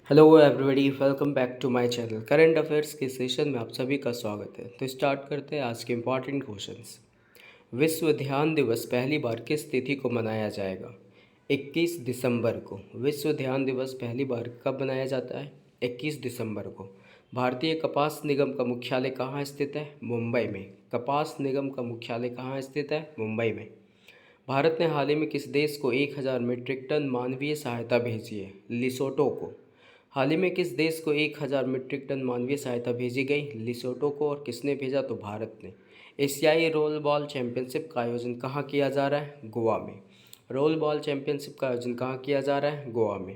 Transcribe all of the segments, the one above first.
Hello everybody, welcome back to my channel. Current affairs के session में आप सभी का स्वागत है। तो स्टार्ट करते हैं आज के इम्पॉर्टेंट क्वेश्चंस। विश्व ध्यान दिवस पहली बार किस तिथि को मनाया जाएगा? 21 दिसंबर को। विश्व ध्यान दिवस पहली बार कब मनाया जाता है? 21 दिसंबर को। भारतीय कपास निगम का मुख्यालय कहाँ स्थित है? मुंबई में। कपास निगम का मुख्यालय कहाँ स्थित है? मुंबई में। भारत ने हाल ही में किस देश को 1000 मीट्रिक टन मानवीय सहायता भेजी है? लिसोटो को। हाल ही में किस देश को 1000 मीट्रिक टन मानवीय सहायता भेजी गई? लिसोटो को। और किसने भेजा? तो भारत ने। एशियाई रोल बॉल चैंपियनशिप का आयोजन कहाँ किया जा रहा है? गोवा में। रोल बॉल चैंपियनशिप का आयोजन कहाँ किया जा रहा है? गोवा में।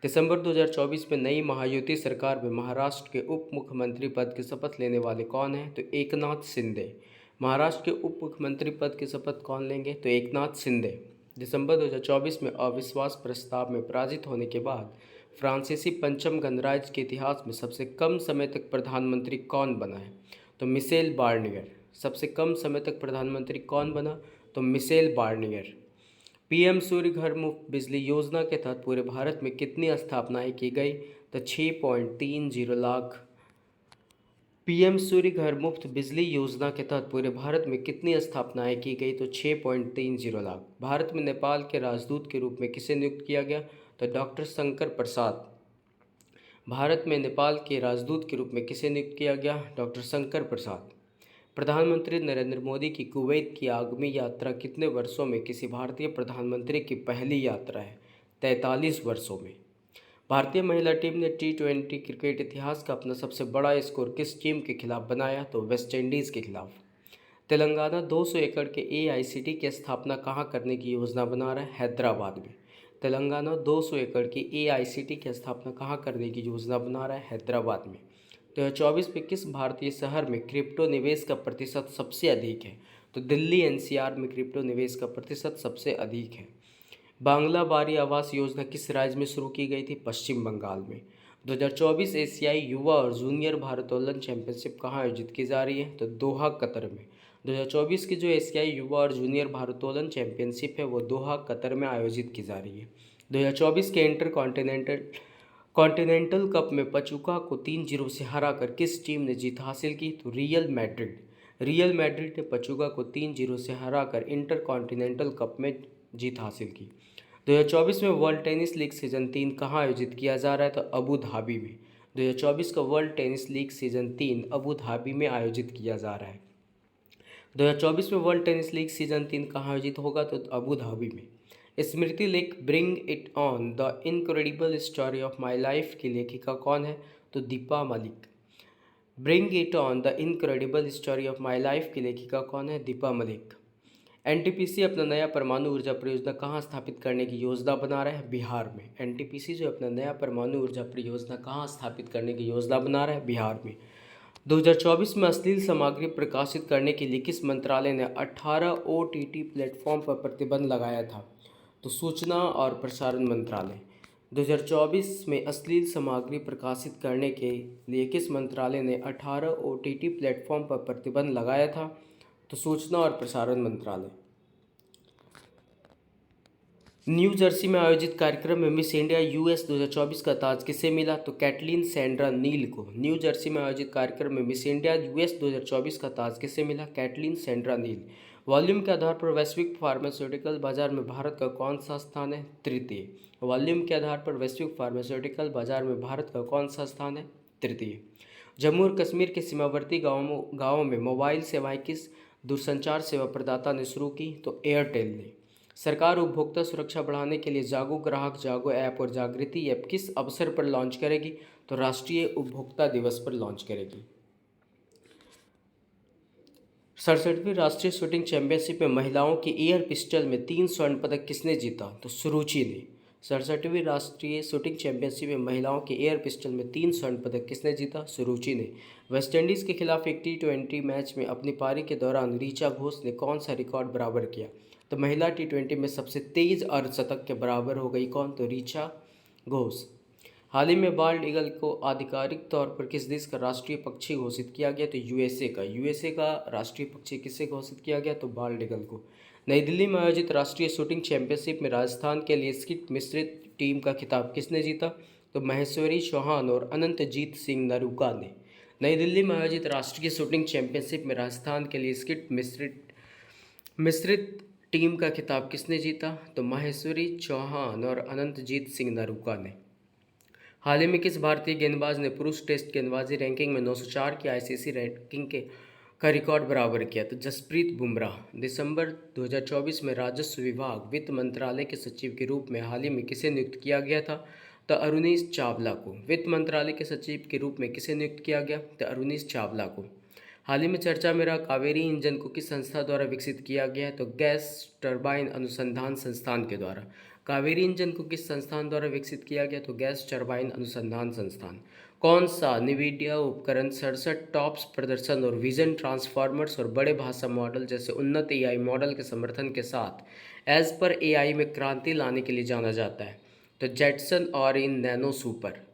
दिसंबर 2024 में नई महायुति सरकार में महाराष्ट्र के उप मुख्यमंत्री पद की शपथ लेने वाले कौन हैं? तो एकनाथ शिंदे। महाराष्ट्र के उप मुख्यमंत्री पद की शपथ कौन लेंगे? तो एकनाथ शिंदे। दिसंबर 2024 में अविश्वास प्रस्ताव में पराजित होने के बाद फ्रांसीसी पंचम गणराज्य के इतिहास में सबसे कम समय तक प्रधानमंत्री कौन बना है? तो मिशेल बार्नियर। सबसे कम समय तक प्रधानमंत्री कौन बना? तो मिशेल बार्नियर। पीएम सूर्य घर मुफ्त बिजली योजना के तहत पूरे भारत में कितनी स्थापनाएं की गई? तो 6.30 लाख। पीएम सूर्य घर मुफ्त बिजली योजना के तहत पूरे भारत में कितनी स्थापनाएं की गई? तो 6.30 लाख। भारत में नेपाल के राजदूत के रूप में किसे नियुक्त किया गया? तो डॉक्टर शंकर प्रसाद। भारत में नेपाल के राजदूत के रूप में किसे नियुक्त किया गया? डॉक्टर शंकर प्रसाद। प्रधानमंत्री नरेंद्र मोदी की कुवैत की आगामी यात्रा कितने वर्षों में किसी भारतीय प्रधानमंत्री की पहली यात्रा है? 43 वर्षों में। भारतीय महिला टीम ने T20 क्रिकेट इतिहास का अपना सबसे बड़ा स्कोर किस टीम के खिलाफ बनाया? तो वेस्ट इंडीज़ के खिलाफ। तेलंगाना 200 एकड़ के AICT की स्थापना कहाँ करने की योजना बना रहा है? हैदराबाद में। तेलंगाना 200 एकड़ की AICT की स्थापना कहाँ करने की योजना बना रहा है? हैदराबाद में। 2024 में किस भारतीय शहर में क्रिप्टो निवेश का प्रतिशत सबसे अधिक है? तो दिल्ली NCR में क्रिप्टो निवेश का प्रतिशत सबसे अधिक है। बांग्ला बारी आवास योजना किस राज्य में शुरू की गई थी? पश्चिम बंगाल में। 2024 एशियाई युवा और जूनियर भारोत्तोलन चैंपियनशिप कहाँ आयोजित की जा रही है? तो दोहा, कतर में। 2024 की जो एशियाई युवा और जूनियर भारोत्तोलन चैंपियनशिप है वो दोहा, कतर में आयोजित की जा रही है। 2024 के इंटर कॉन्टिनेंटल कप में पचुका को 3-0 से हराकर किस टीम ने जीत हासिल की? तो रियल मैड्रिड। रियल मैड्रिड ने पचुका को 3-0 से हराकर इंटर कॉन्टिनेंटल कप में जीत हासिल की। 2024 में वर्ल्ड टेनिस लीग सीजन 3 कहाँ आयोजित किया जा रहा है? तो अबू धाबी में। 2024 का world tennis league season 3 Abu Dhabi में आयोजित किया जा रहा है। 2024 में वर्ल्ड टेनिस लीग सीजन 3 कहाँ आयोजित होगा? तो अबू धाबी में। स्मृति लेख bring it on the incredible story of my life की लेखिका कौन है? तो Deepa Malik. Bring it on the incredible story of my life की लेखिका कौन है? दीपा मलिक। एनटीपीसी अपना नया परमाणु ऊर्जा परियोजना कहाँ स्थापित करने की योजना बना रहा है? बिहार में। एनटीपीसी जो अपना नया परमाणु ऊर्जा परियोजना कहाँ स्थापित करने की योजना बना रहा है? बिहार में। 2024 में अश्लील सामग्री प्रकाशित करने के लिए किस मंत्रालय ने 18 OTT प्लेटफॉर्म पर प्रतिबंध लगाया था? तो सूचना और प्रसारण मंत्रालय। 2024 में अश्लील सामग्री प्रकाशित करने के लिए किस मंत्रालय ने 18 OTT प्लेटफॉर्म पर प्रतिबंध लगाया था? तो सूचना और प्रसारण मंत्रालय। न्यू जर्सी में आयोजित कार्यक्रम में मिस इंडिया US 2024 का ताज किसे मिला? तो कैटलीन सैंड्रा नील को। न्यू जर्सी में आयोजित कार्यक्रम में मिस इंडिया US 2024 का ताज किसे मिला? कैटलीन सैंड्रा नील। वॉल्यूम के आधार पर वैश्विक फार्मास्यूटिकल बाजार में भारत का कौन सा स्थान है? तृतीय। वॉल्यूम के आधार पर वैश्विक फार्मास्यूटिकल बाजार में भारत का कौन सा स्थान है? तृतीय। जम्मू और कश्मीर के सीमावर्ती गाँवों में मोबाइल सेवाएं किस दूरसंचार सेवा प्रदाता ने शुरू की? तो एयरटेल ने। सरकार उपभोक्ता सुरक्षा बढ़ाने के लिए जागो ग्राहक जागो ऐप और जागृति ऐप किस अवसर पर लॉन्च करेगी? तो राष्ट्रीय उपभोक्ता दिवस पर लॉन्च करेगी। 67वीं राष्ट्रीय शूटिंग चैंपियनशिप में महिलाओं की एयर पिस्टल में 3 स्वर्ण पदक किसने जीता? तो सुरुचि ने। 67वीं राष्ट्रीय शूटिंग चैंपियनशिप में महिलाओं की एयर पिस्टल में 3 स्वर्ण पदक किसने जीता? सुरुचि ने। वेस्टइंडीज़ के खिलाफ एक T20 मैच में अपनी पारी के दौरान ऋचा घोष ने कौन सा रिकॉर्ड बराबर किया? तो महिला T20 में सबसे तेज अर्धशतक के बराबर हो गई कौन? तो ऋचा घोष। हाल ही में बाल्ड ईगल को आधिकारिक तौर पर किस देश का राष्ट्रीय पक्षी घोषित किया गया? तो यूएसए का राष्ट्रीय पक्षी किसे घोषित किया गया? तो बाल्ड ईगल को। नई दिल्ली में आयोजित राष्ट्रीय शूटिंग चैंपियनशिप में राजस्थान के लिए स्किट मिश्रित टीम का खिताब किसने जीता? तो महेश्वरी चौहान और अनंतजीत सिंह नरूका ने। नई दिल्ली में आयोजित राष्ट्रीय शूटिंग चैंपियनशिप में राजस्थान के लिए स्किट मिश्रित मिश्रित टीम का खिताब किसने जीता? तो महेश्वरी चौहान और अनंतजीत सिंह नरूका ने। हाल ही में किस भारतीय गेंदबाज ने पुरुष टेस्ट गेंदबाजी रैंकिंग में 904 की आईसीसी रैंकिंग का रिकॉर्ड बराबर किया? तो जसप्रीत बुमराह। दिसंबर 2024 में राजस्व विभाग वित्त मंत्रालय के सचिव के रूप में हाल ही में किसे नियुक्त किया गया था? तो अरुणीश चावला को। वित्त मंत्रालय के सचिव के रूप में किसे नियुक्त किया गया? तो अरुणीश चावला को। हाल ही में चर्चा में रहा कावेरी इंजन को किस संस्था द्वारा विकसित किया गया है? तो गैस टरबाइन अनुसंधान संस्थान के द्वारा। कावेरी इंजन को किस संस्थान द्वारा विकसित किया गया? तो गैस टरबाइन अनुसंधान संस्थान। कौन सा निविडिया उपकरण 67 टॉप्स प्रदर्शन और विजन ट्रांसफॉर्मर्स और बड़े भाषा मॉडल जैसे उन्नत एआई मॉडल के समर्थन के साथ एज पर एआई में क्रांति लाने के लिए जाना जाता है? तो जेटसन और इन नैनो सुपर।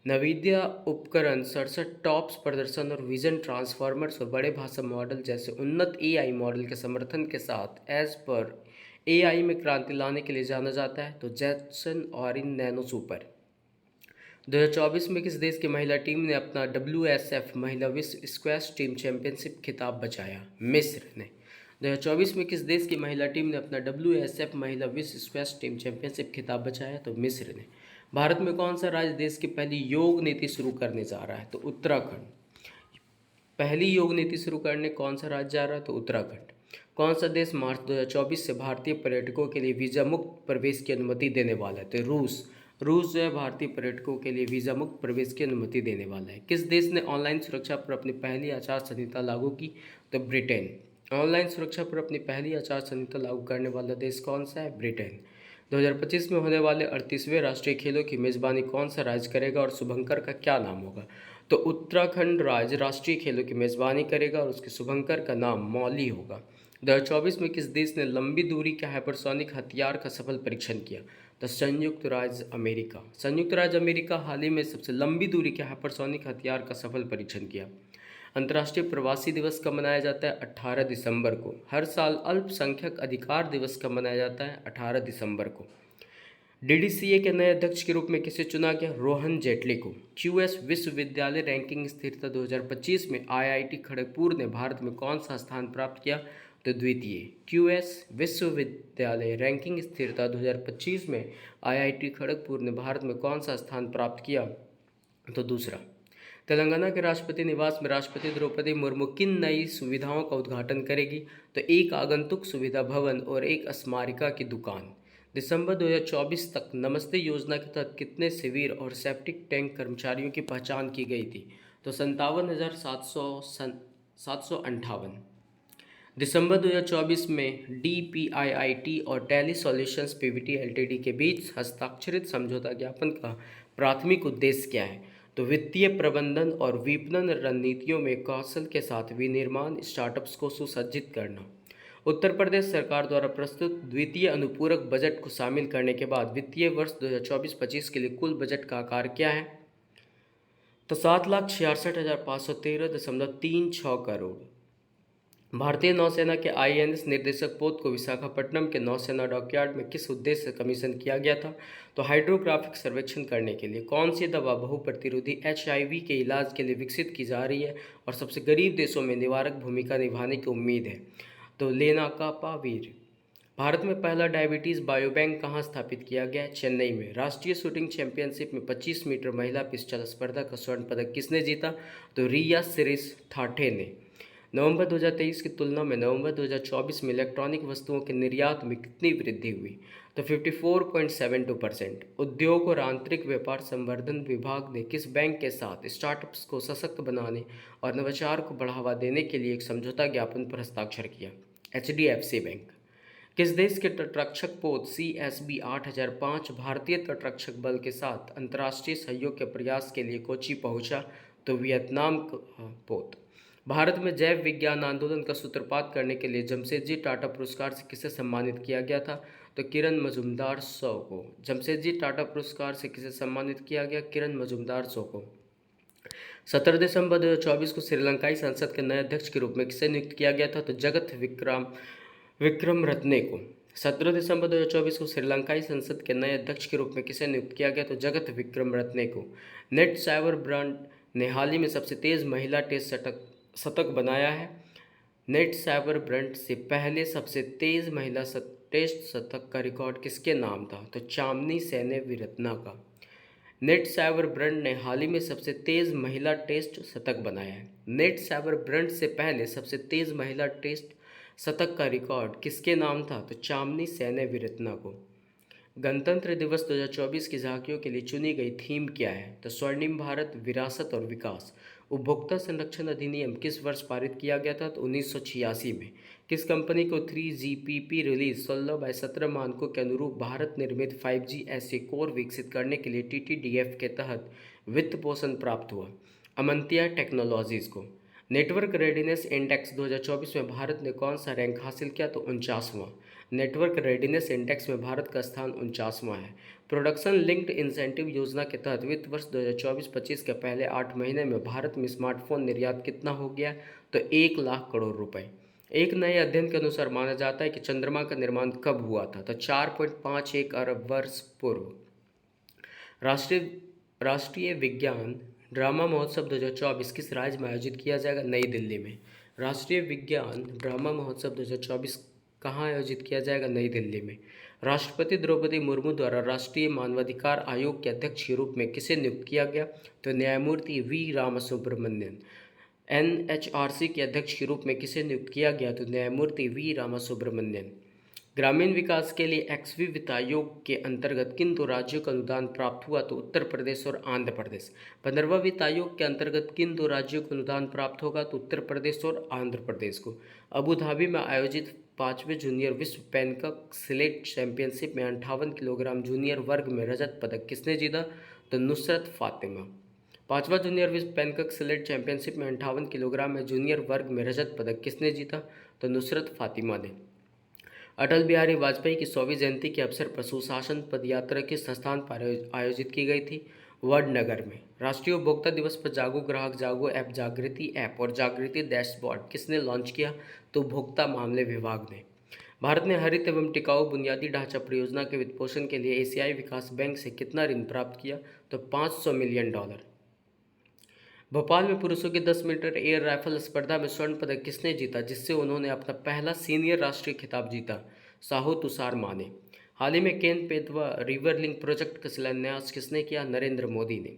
नवीदिया उपकरण 67 टॉप्स प्रदर्शन और विजन ट्रांसफॉर्मर्स और बड़े भाषा मॉडल जैसे उन्नत एआई मॉडल के समर्थन के साथ एज पर एआई में क्रांति लाने के लिए जाना जाता है? तो जेटसन और इन नैनो सुपर। 2024 में किस देश की महिला टीम ने अपना WSF महिला विश्व स्क्वैश टीम चैंपियनशिप खिताब बचाया? मिस्र ने। 2024 में किस देश की महिला टीम ने अपना WSF महिला विश्व स्क्वैश टीम चैंपियनशिप खिताब बचाया? तो मिस्र ने। भारत में कौन सा राज्य देश की पहली योग नीति शुरू करने जा रहा है? तो उत्तराखंड। पहली योग नीति शुरू करने कौन सा राज्य जा रहा है? तो उत्तराखंड। कौन सा देश मार्च 2024 से भारतीय पर्यटकों के लिए वीज़ा मुक्त प्रवेश की अनुमति देने वाला है? तो रूस। रूस जो है भारतीय पर्यटकों के लिए वीज़ा मुक्त प्रवेश की अनुमति देने वाला है। किस देश ने ऑनलाइन सुरक्षा पर अपनी पहली आचार संहिता लागू की? तो ब्रिटेन। ऑनलाइन सुरक्षा पर अपनी पहली आचार संहिता लागू करने वाला देश कौन सा है? ब्रिटेन। 2025 में होने वाले 38वें राष्ट्रीय खेलों की मेज़बानी कौन सा राज्य करेगा और शुभंकर का क्या नाम होगा? तो उत्तराखंड राज्य राष्ट्रीय खेलों की मेज़बानी करेगा और उसके शुभंकर का नाम मौली होगा। 2024 में किस देश ने लंबी दूरी के हाइपरसोनिक हथियार का सफल परीक्षण किया? तो संयुक्त राज्य अमेरिका। संयुक्त राज्य अमेरिका हाल ही में सबसे लंबी दूरी के हाइपरसोनिक हथियार का सफल परीक्षण किया। अंतर्राष्ट्रीय प्रवासी दिवस कब मनाया जाता है? 18 दिसंबर को। हर साल अल्पसंख्यक अधिकार दिवस कब मनाया जाता है? 18 दिसंबर को। DDCA के नए अध्यक्ष के रूप में किसे चुना गया? रोहन जेटली को। QS विश्वविद्यालय रैंकिंग स्थिरता 2025 में IIT खड़गपुर ने भारत में कौन सा स्थान प्राप्त किया? तो द्वितीय। QS विश्वविद्यालय रैंकिंग स्थिरता 2025 में IIT खड़गपुर ने भारत में कौन सा स्थान प्राप्त किया? तो दूसरा। तेलंगाना के राष्ट्रपति निवास में राष्ट्रपति द्रौपदी मुर्मू किन नई सुविधाओं का उद्घाटन करेगी? तो एक आगंतुक सुविधा भवन और एक स्मारिका की दुकान। दिसंबर 2024 तक नमस्ते योजना के तहत कितने सिविल और सेप्टिक टैंक कर्मचारियों की पहचान की गई थी? तो 57,758। दिसंबर 2024 में DPIIT और टेली सॉल्यूशंस PVT LTD के बीच हस्ताक्षरित समझौता ज्ञापन का प्राथमिक उद्देश्य क्या है? तो वित्तीय प्रबंधन और विपणन रणनीतियों में कौशल के साथ विनिर्माण स्टार्टअप्स को सुसज्जित करना। उत्तर प्रदेश सरकार द्वारा प्रस्तुत द्वितीय अनुपूरक बजट को शामिल करने के बाद वित्तीय वर्ष 2024-25 के लिए कुल बजट का आकार क्या है? तो 7,66,513.36 करोड़। भारतीय नौसेना के INS निर्देशक पोत को विशाखापट्टनम के नौसेना डॉकयार्ड में किस उद्देश्य से कमीशन किया गया था? तो हाइड्रोग्राफिक सर्वेक्षण करने के लिए। कौन सी दवा बहुप्रतिरोधी HIV के इलाज के लिए विकसित की जा रही है और सबसे गरीब देशों में निवारक भूमिका निभाने की उम्मीद है? तो लेनाकापावीर। भारत में पहला डायबिटीज़ बायोबैंक कहाँ स्थापित किया गया है? चेन्नई में। राष्ट्रीय शूटिंग चैंपियनशिप में 25 मीटर महिला पिस्टल स्पर्धा का स्वर्ण पदक किसने जीता? तो रिया सिरिस ठाठे ने। नवंबर 2023 की तुलना में नवंबर 2024 में इलेक्ट्रॉनिक वस्तुओं के निर्यात में कितनी वृद्धि हुई? तो 54.72%। उद्योग और आंतरिक व्यापार संवर्धन विभाग ने किस बैंक के साथ स्टार्टअप्स को सशक्त बनाने और नवाचार को बढ़ावा देने के लिए एक समझौता ज्ञापन पर हस्ताक्षर किया? HDFC bank. किस देश के तटरक्षक पोत CSB 8005 भारतीय तटरक्षक बल के साथ अंतर्राष्ट्रीय सहयोग के प्रयास के लिए कोची पहुंचा? तो वियतनाम का पोत। भारत में जैव विज्ञान आंदोलन का सूत्रपात करने के लिए जमशेदजी टाटा पुरस्कार से किसे सम्मानित किया गया था? तो किरण मजूमदार शो को। जमशेदजी टाटा पुरस्कार से किसे सम्मानित किया गया? किरण मजूमदार शो को। 17 दिसंबर 2024 को श्रीलंकाई संसद के नए अध्यक्ष के रूप में किसे नियुक्त किया गया था? तो जगत विक्रम रत्ने को। 17 दिसंबर 2024 को श्रीलंकाई संसद के नए अध्यक्ष के रूप में किसे नियुक्त किया गया? तो जगत विक्रम रत्ने को। नेट साइबर ब्रांड ने हाल ही में सबसे तेज महिला टेस्ट शतक बनाया है। नेट साइबर ब्रांड से पहले सबसे तेज महिला टेस्ट शतक का रिकॉर्ड किसके नाम था? तो चामनी सैन्य वीरत्ना का। नेट साइबर ब्रांड ने हाल ही में सबसे तेज महिला टेस्ट शतक बनाया है। नेट साइबर ब्रांड से पहले सबसे तेज महिला टेस्ट शतक का रिकॉर्ड किसके नाम था? तो चामनी सैन्य वीरत्ना को। गणतंत्र दिवस 2024 की झांकियों के लिए चुनी गई थीम क्या है? तो स्वर्णिम भारत, विरासत और विकास। उपभोक्ता संरक्षण अधिनियम किस वर्ष पारित किया गया था? तो 1986 में। किस कंपनी को 3GPP रिलीज 16/17 मानकों के अनुरूप भारत निर्मित 5G ऐसे कोर विकसित करने के लिए TTDF के तहत वित्त पोषण प्राप्त हुआ? अमंतिया टेक्नोलॉजीज़ को। नेटवर्क रेडीनेस इंडेक्स 2024 में भारत ने कौन सा रैंक हासिल किया? तो 49वां। नेटवर्क रेडीनेस इंडेक्स में भारत का स्थान 49वां है। प्रोडक्शन लिंक्ड इंसेंटिव योजना के तहत वित्त वर्ष 2024-25 के पहले 8 महीने में भारत में स्मार्टफोन निर्यात कितना हो गया? तो 1 लाख करोड़ रुपए। एक नए अध्ययन के अनुसार माना जाता है कि चंद्रमा का निर्माण कब हुआ था? तो 4.51 अरब वर्ष पूर्व। राष्ट्रीय राष्ट्रीय विज्ञान ड्रामा महोत्सव 2024 किस राज्य में आयोजित किया जाएगा? नई दिल्ली में। राष्ट्रीय विज्ञान ड्रामा महोत्सव 2024 कहाँ आयोजित किया जाएगा? नई दिल्ली में। राष्ट्रपति द्रौपदी मुर्मू द्वारा राष्ट्रीय मानवाधिकार आयोग के अध्यक्ष के रूप में किसे नियुक्त किया गया? तो न्यायमूर्ति वी रामासुब्रमण्यन। NHRC के अध्यक्ष के रूप में किसे नियुक्त किया गया? तो न्यायमूर्ति वी रामासुब्रमण्यन। ग्रामीण विकास के लिए एक्सवी वित्त आयोग के अंतर्गत किन दो राज्यों का अनुदान प्राप्त हुआ? तो उत्तर प्रदेश और आंध्र प्रदेश। 15वां वित्त आयोग के अंतर्गत किन दो राज्यों को अनुदान प्राप्त होगा? तो उत्तर प्रदेश और आंध्र प्रदेश को। अबू धाबी में आयोजित 5वें जूनियर विश्व पेनकक सिलेट चैंपियनशिप में 58 किलोग्राम जूनियर वर्ग में रजत पदक किसने जीता? तो नुसरत फातिमा। 5वां जूनियर विश्व पेनकक सिलेट चैंपियनशिप में 58 किलोग्राम में जूनियर वर्ग में रजत पदक किसने जीता? तो नुसरत फातिमा ने। अटल बिहारी वाजपेयी की 100वीं जयंती के अवसर पर सुशासन पदयात्रा किस स्थान पर आयोजित की गई थी? वडनगर में। राष्ट्रीय उपभोक्ता दिवस पर जागो ग्राहक जागो ऐप, जागृति ऐप और जागृति डैशबोर्ड किसने लॉन्च किया? तो उपभोक्ता मामले विभाग ने। भारत ने हरित एवं टिकाऊ बुनियादी ढांचा परियोजना के वित्तपोषण के लिए एशियाई विकास बैंक से कितना ऋण प्राप्त किया? तो $500 मिलियन। भोपाल में पुरुषों की 10 मीटर एयर राइफल स्पर्धा में स्वर्ण पदक किसने जीता, जिससे उन्होंने अपना पहला सीनियर राष्ट्रीय खिताब जीता? साहू तुषार माने। हाल ही में Ken Betwa river link project का शिलान्यास किसने किया? नरेंद्र मोदी ने।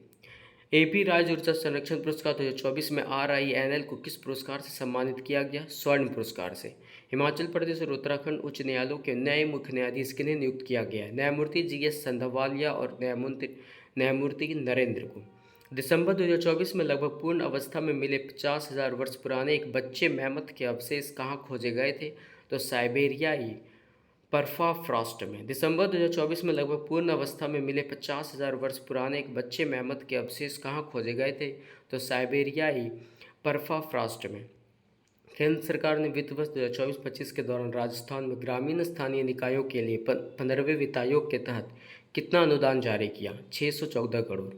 AP राज्य ऊर्जा संरक्षण पुरस्कार 2024 में RINL को किस पुरस्कार से सम्मानित किया गया? स्वर्ण पुरस्कार से। हिमाचल प्रदेश और उत्तराखंड उच्च न्यायालयों के नए मुख्य न्यायाधीश किन्हें नियुक्त किया गया है? न्यायमूर्ति GS संधवालिया और न्यायमूर्ति नरेंद्र को। दिसंबर 2024 में लगभग पूर्ण अवस्था में मिले 50,000 वर्ष पुराने एक बच्चे मैमथ के अवशेष कहाँ खोजे गए थे? तो साइबेरियाई परमाफ्रॉस्ट में। दिसंबर 2024 में लगभग पूर्ण अवस्था में मिले 50,000 वर्ष पुराने एक बच्चे मैमथ के अवशेष कहाँ खोजे गए थे? तो साइबेरियाई परमाफ्रॉस्ट में। केंद्र सरकार ने वित्त वर्ष 2024-25 के दौरान राजस्थान में ग्रामीण स्थानीय निकायों के लिए 15वें वित्त आयोग के तहत कितना अनुदान जारी किया? 614 करोड़।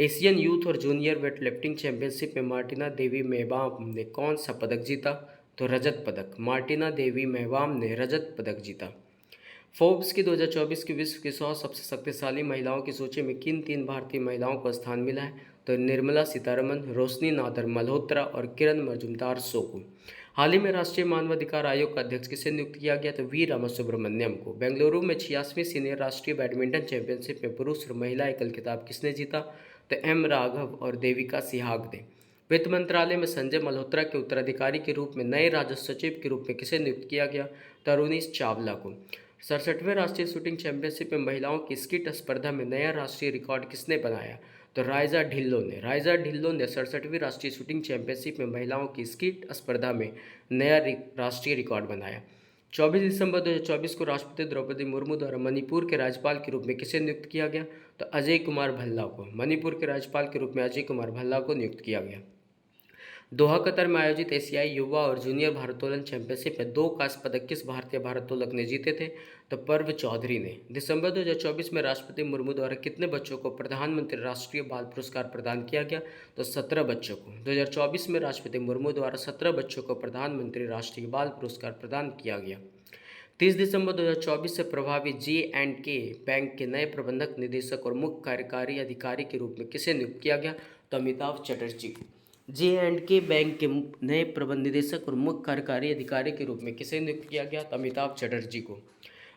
एशियन यूथ और जूनियर वेट लिफ्टिंग चैंपियनशिप में मार्टिना देवी मेहवाम ने कौन सा पदक जीता? तो रजत पदक। मार्टिना देवी मेहवाम ने रजत पदक जीता। फोर्ब्स की 2024 की विश्व की 100 सबसे शक्तिशाली महिलाओं की सूची में किन 3 भारतीय महिलाओं को स्थान मिला है? तो निर्मला सीतारमन, रोशनी नादर मल्होत्रा और किरण मजूमदार सोकू। हाल ही में राष्ट्रीय मानवाधिकार आयोग का अध्यक्ष किसे नियुक्त किया गया? तो वी रामासुब्रमण्यम को। बेंगलुरु में 86वीं सीनियर राष्ट्रीय बैडमिंटन चैंपियनशिप में पुरुष और महिला एकल खिताब किसने जीता? तो M राघव और देविका सिहाग ने। वित्त मंत्रालय में संजय मल्होत्रा के उत्तराधिकारी के रूप में नए राजस्व सचिव के रूप में किसे नियुक्त किया गया? तो अरुणीश चावला को। 67वें राष्ट्रीय शूटिंग चैंपियनशिप में महिलाओं की स्कीट स्पर्धा में नया राष्ट्रीय रिकॉर्ड किसने बनाया? तो राइजा ढिल्लो ने। राइजा ढिल्लो ने 67वीं राष्ट्रीय शूटिंग चैंपियनशिप में महिलाओं की स्कीट स्पर्धा में नया राष्ट्रीय रिकॉर्ड बनाया। 24 दिसंबर 2024 को राष्ट्रपति द्रौपदी मुर्मू द्वारा मणिपुर के राज्यपाल के रूप में किसे नियुक्त किया गया? तो अजय कुमार भल्ला को। मणिपुर के राज्यपाल के रूप में अजय कुमार भल्ला को नियुक्त किया गया। दोहा कतर में आयोजित एशियाई युवा और जूनियर भारोत्तोलन चैंपियनशिप में 2 कांस्य पदक किस भारतीय भारोत्तोलक ने जीते थे? तो पर्व चौधरी ने। दिसंबर 2024 में राष्ट्रपति मुर्मू द्वारा कितने बच्चों को प्रधानमंत्री राष्ट्रीय बाल पुरस्कार प्रदान किया गया? तो 17 बच्चों को। 2024 में राष्ट्रपति मुर्मू द्वारा 17 बच्चों को प्रधानमंत्री राष्ट्रीय बाल पुरस्कार प्रदान किया गया। 30 दिसंबर 2024 से प्रभावी J&K बैंक के नए प्रबंधक निदेशक और मुख्य कार्यकारी अधिकारी के रूप में किसे नियुक्त किया गया? तो अमिताभ चटर्जी को। J&K बैंक के नए प्रबंध निदेशक और मुख्य कार्यकारी अधिकारी के रूप में किसे नियुक्त किया गया? तो अमिताभ चटर्जी को।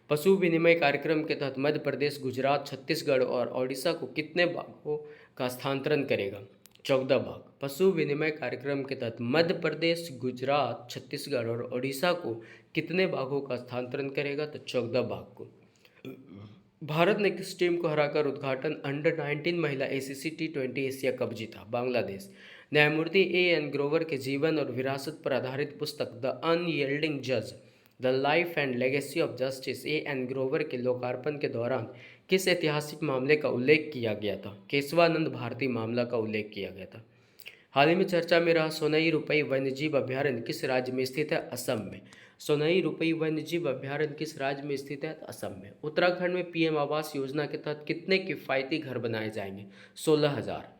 पशु विनिमय कार्यक्रम के तहत मध्य प्रदेश, गुजरात, छत्तीसगढ़ और ओडिशा को कितने बाघों का स्थानांतरण करेगा? 14 बाघ। पशु विनिमय कार्यक्रम के तहत मध्य प्रदेश, गुजरात, छत्तीसगढ़ और ओडिशा को कितने बाघों का स्थानांतरण करेगा? तो 14 बाघ को। भारत ने किस टीम को हराकर उद्घाटन अंडर 19 महिला ACC T20 एशिया कप जीता? बांग्लादेश। न्यायमूर्ति A.N. ग्रोवर के जीवन और विरासत पर आधारित पुस्तक द अनयील्डिंग जज, the life and legacy of justice A.N. Grover के लोकार्पण के दौरान किस ऐतिहासिक मामले का उल्लेख किया गया था? केशवानंद भारती मामला का उल्लेख किया गया था। हाल ही में चर्चा में रहा सोनई रुपई वन्यजीव अभ्यारण्य किस राज्य में स्थित है? असम में। सोनई रुपई वन्यजीव अभ्यारण्य किस राज्य में स्थित है? असम में। उत्तराखंड में PM आवास योजना के तहत कितने किफ़ायती घर बनाए जाएंगे? 16,000।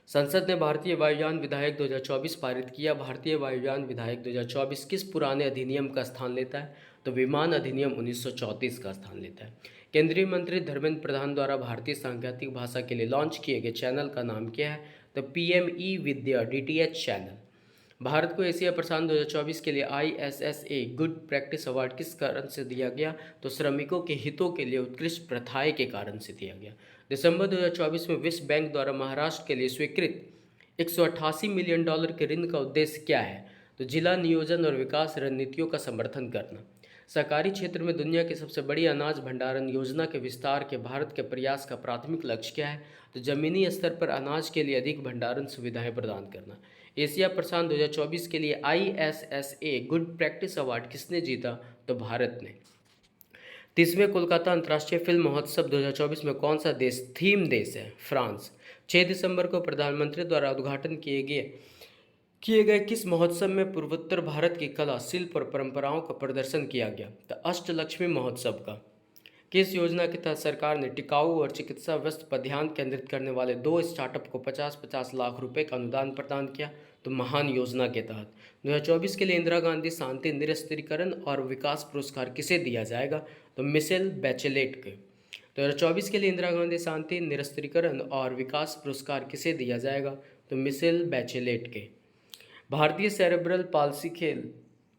संसद ने भारतीय वायुयान विधेयक 2024 पारित किया। भारतीय वायुयान विधेयक 2024 किस पुराने अधिनियम का स्थान लेता है? तो विमान अधिनियम 1934 का स्थान लेता है। केंद्रीय मंत्री धर्मेंद्र प्रधान द्वारा भारतीय सांकेतिक भाषा के लिए लॉन्च किए गए चैनल का नाम क्या है? तो PME विद्या DTH चैनल। भारत को एशिया प्रशांत 2024 के लिए ISSA गुड प्रैक्टिस अवार्ड किस कारण से दिया गया? तो श्रमिकों के हितों के लिए उत्कृष्ट प्रथाएं के कारण से दिया गया। दिसंबर 2024 में विश्व बैंक द्वारा महाराष्ट्र के लिए स्वीकृत $188 मिलियन के ऋण का उद्देश्य क्या है? तो जिला नियोजन और विकास रणनीतियों का समर्थन करना। सहकारी क्षेत्र में दुनिया की सबसे बड़ी अनाज भंडारण योजना के विस्तार के भारत के प्रयास का प्राथमिक लक्ष्य क्या है? तो जमीनी स्तर पर अनाज के लिए अधिक भंडारण सुविधाएं प्रदान करना। एशिया प्रशांत 2024 के लिए ISSA गुड प्रैक्टिस अवार्ड किसने जीता? तो भारत ने। 30वें कोलकाता अंतर्राष्ट्रीय फिल्म महोत्सव 2024 में कौन सा देश थीम देश है? फ्रांस। 6 दिसंबर को प्रधानमंत्री द्वारा उद्घाटन किए गए किस महोत्सव में पूर्वोत्तर भारत की कला, शिल्प और परंपराओं का प्रदर्शन किया गया? तो अष्टलक्ष्मी महोत्सव का। किस योजना के तहत सरकार ने टिकाऊ और चिकित्सा व्यवस्था पर ध्यान केंद्रित करने वाले 2 स्टार्टअप को 50-50 लाख रुपए का अनुदान प्रदान किया? तो महान योजना के तहत। 2024 के लिए इंदिरा गांधी शांति निरस्त्रीकरण और विकास पुरस्कार किसे दिया जाएगा? तो मिशेल बैचेलेट के। 2024 के लिए इंदिरा गांधी शांति निरस्त्रीकरण और विकास पुरस्कार किसे दिया जाएगा? तो मिशेल बैचेलेट के। भारतीय सेरेब्रल पाल्सी खेल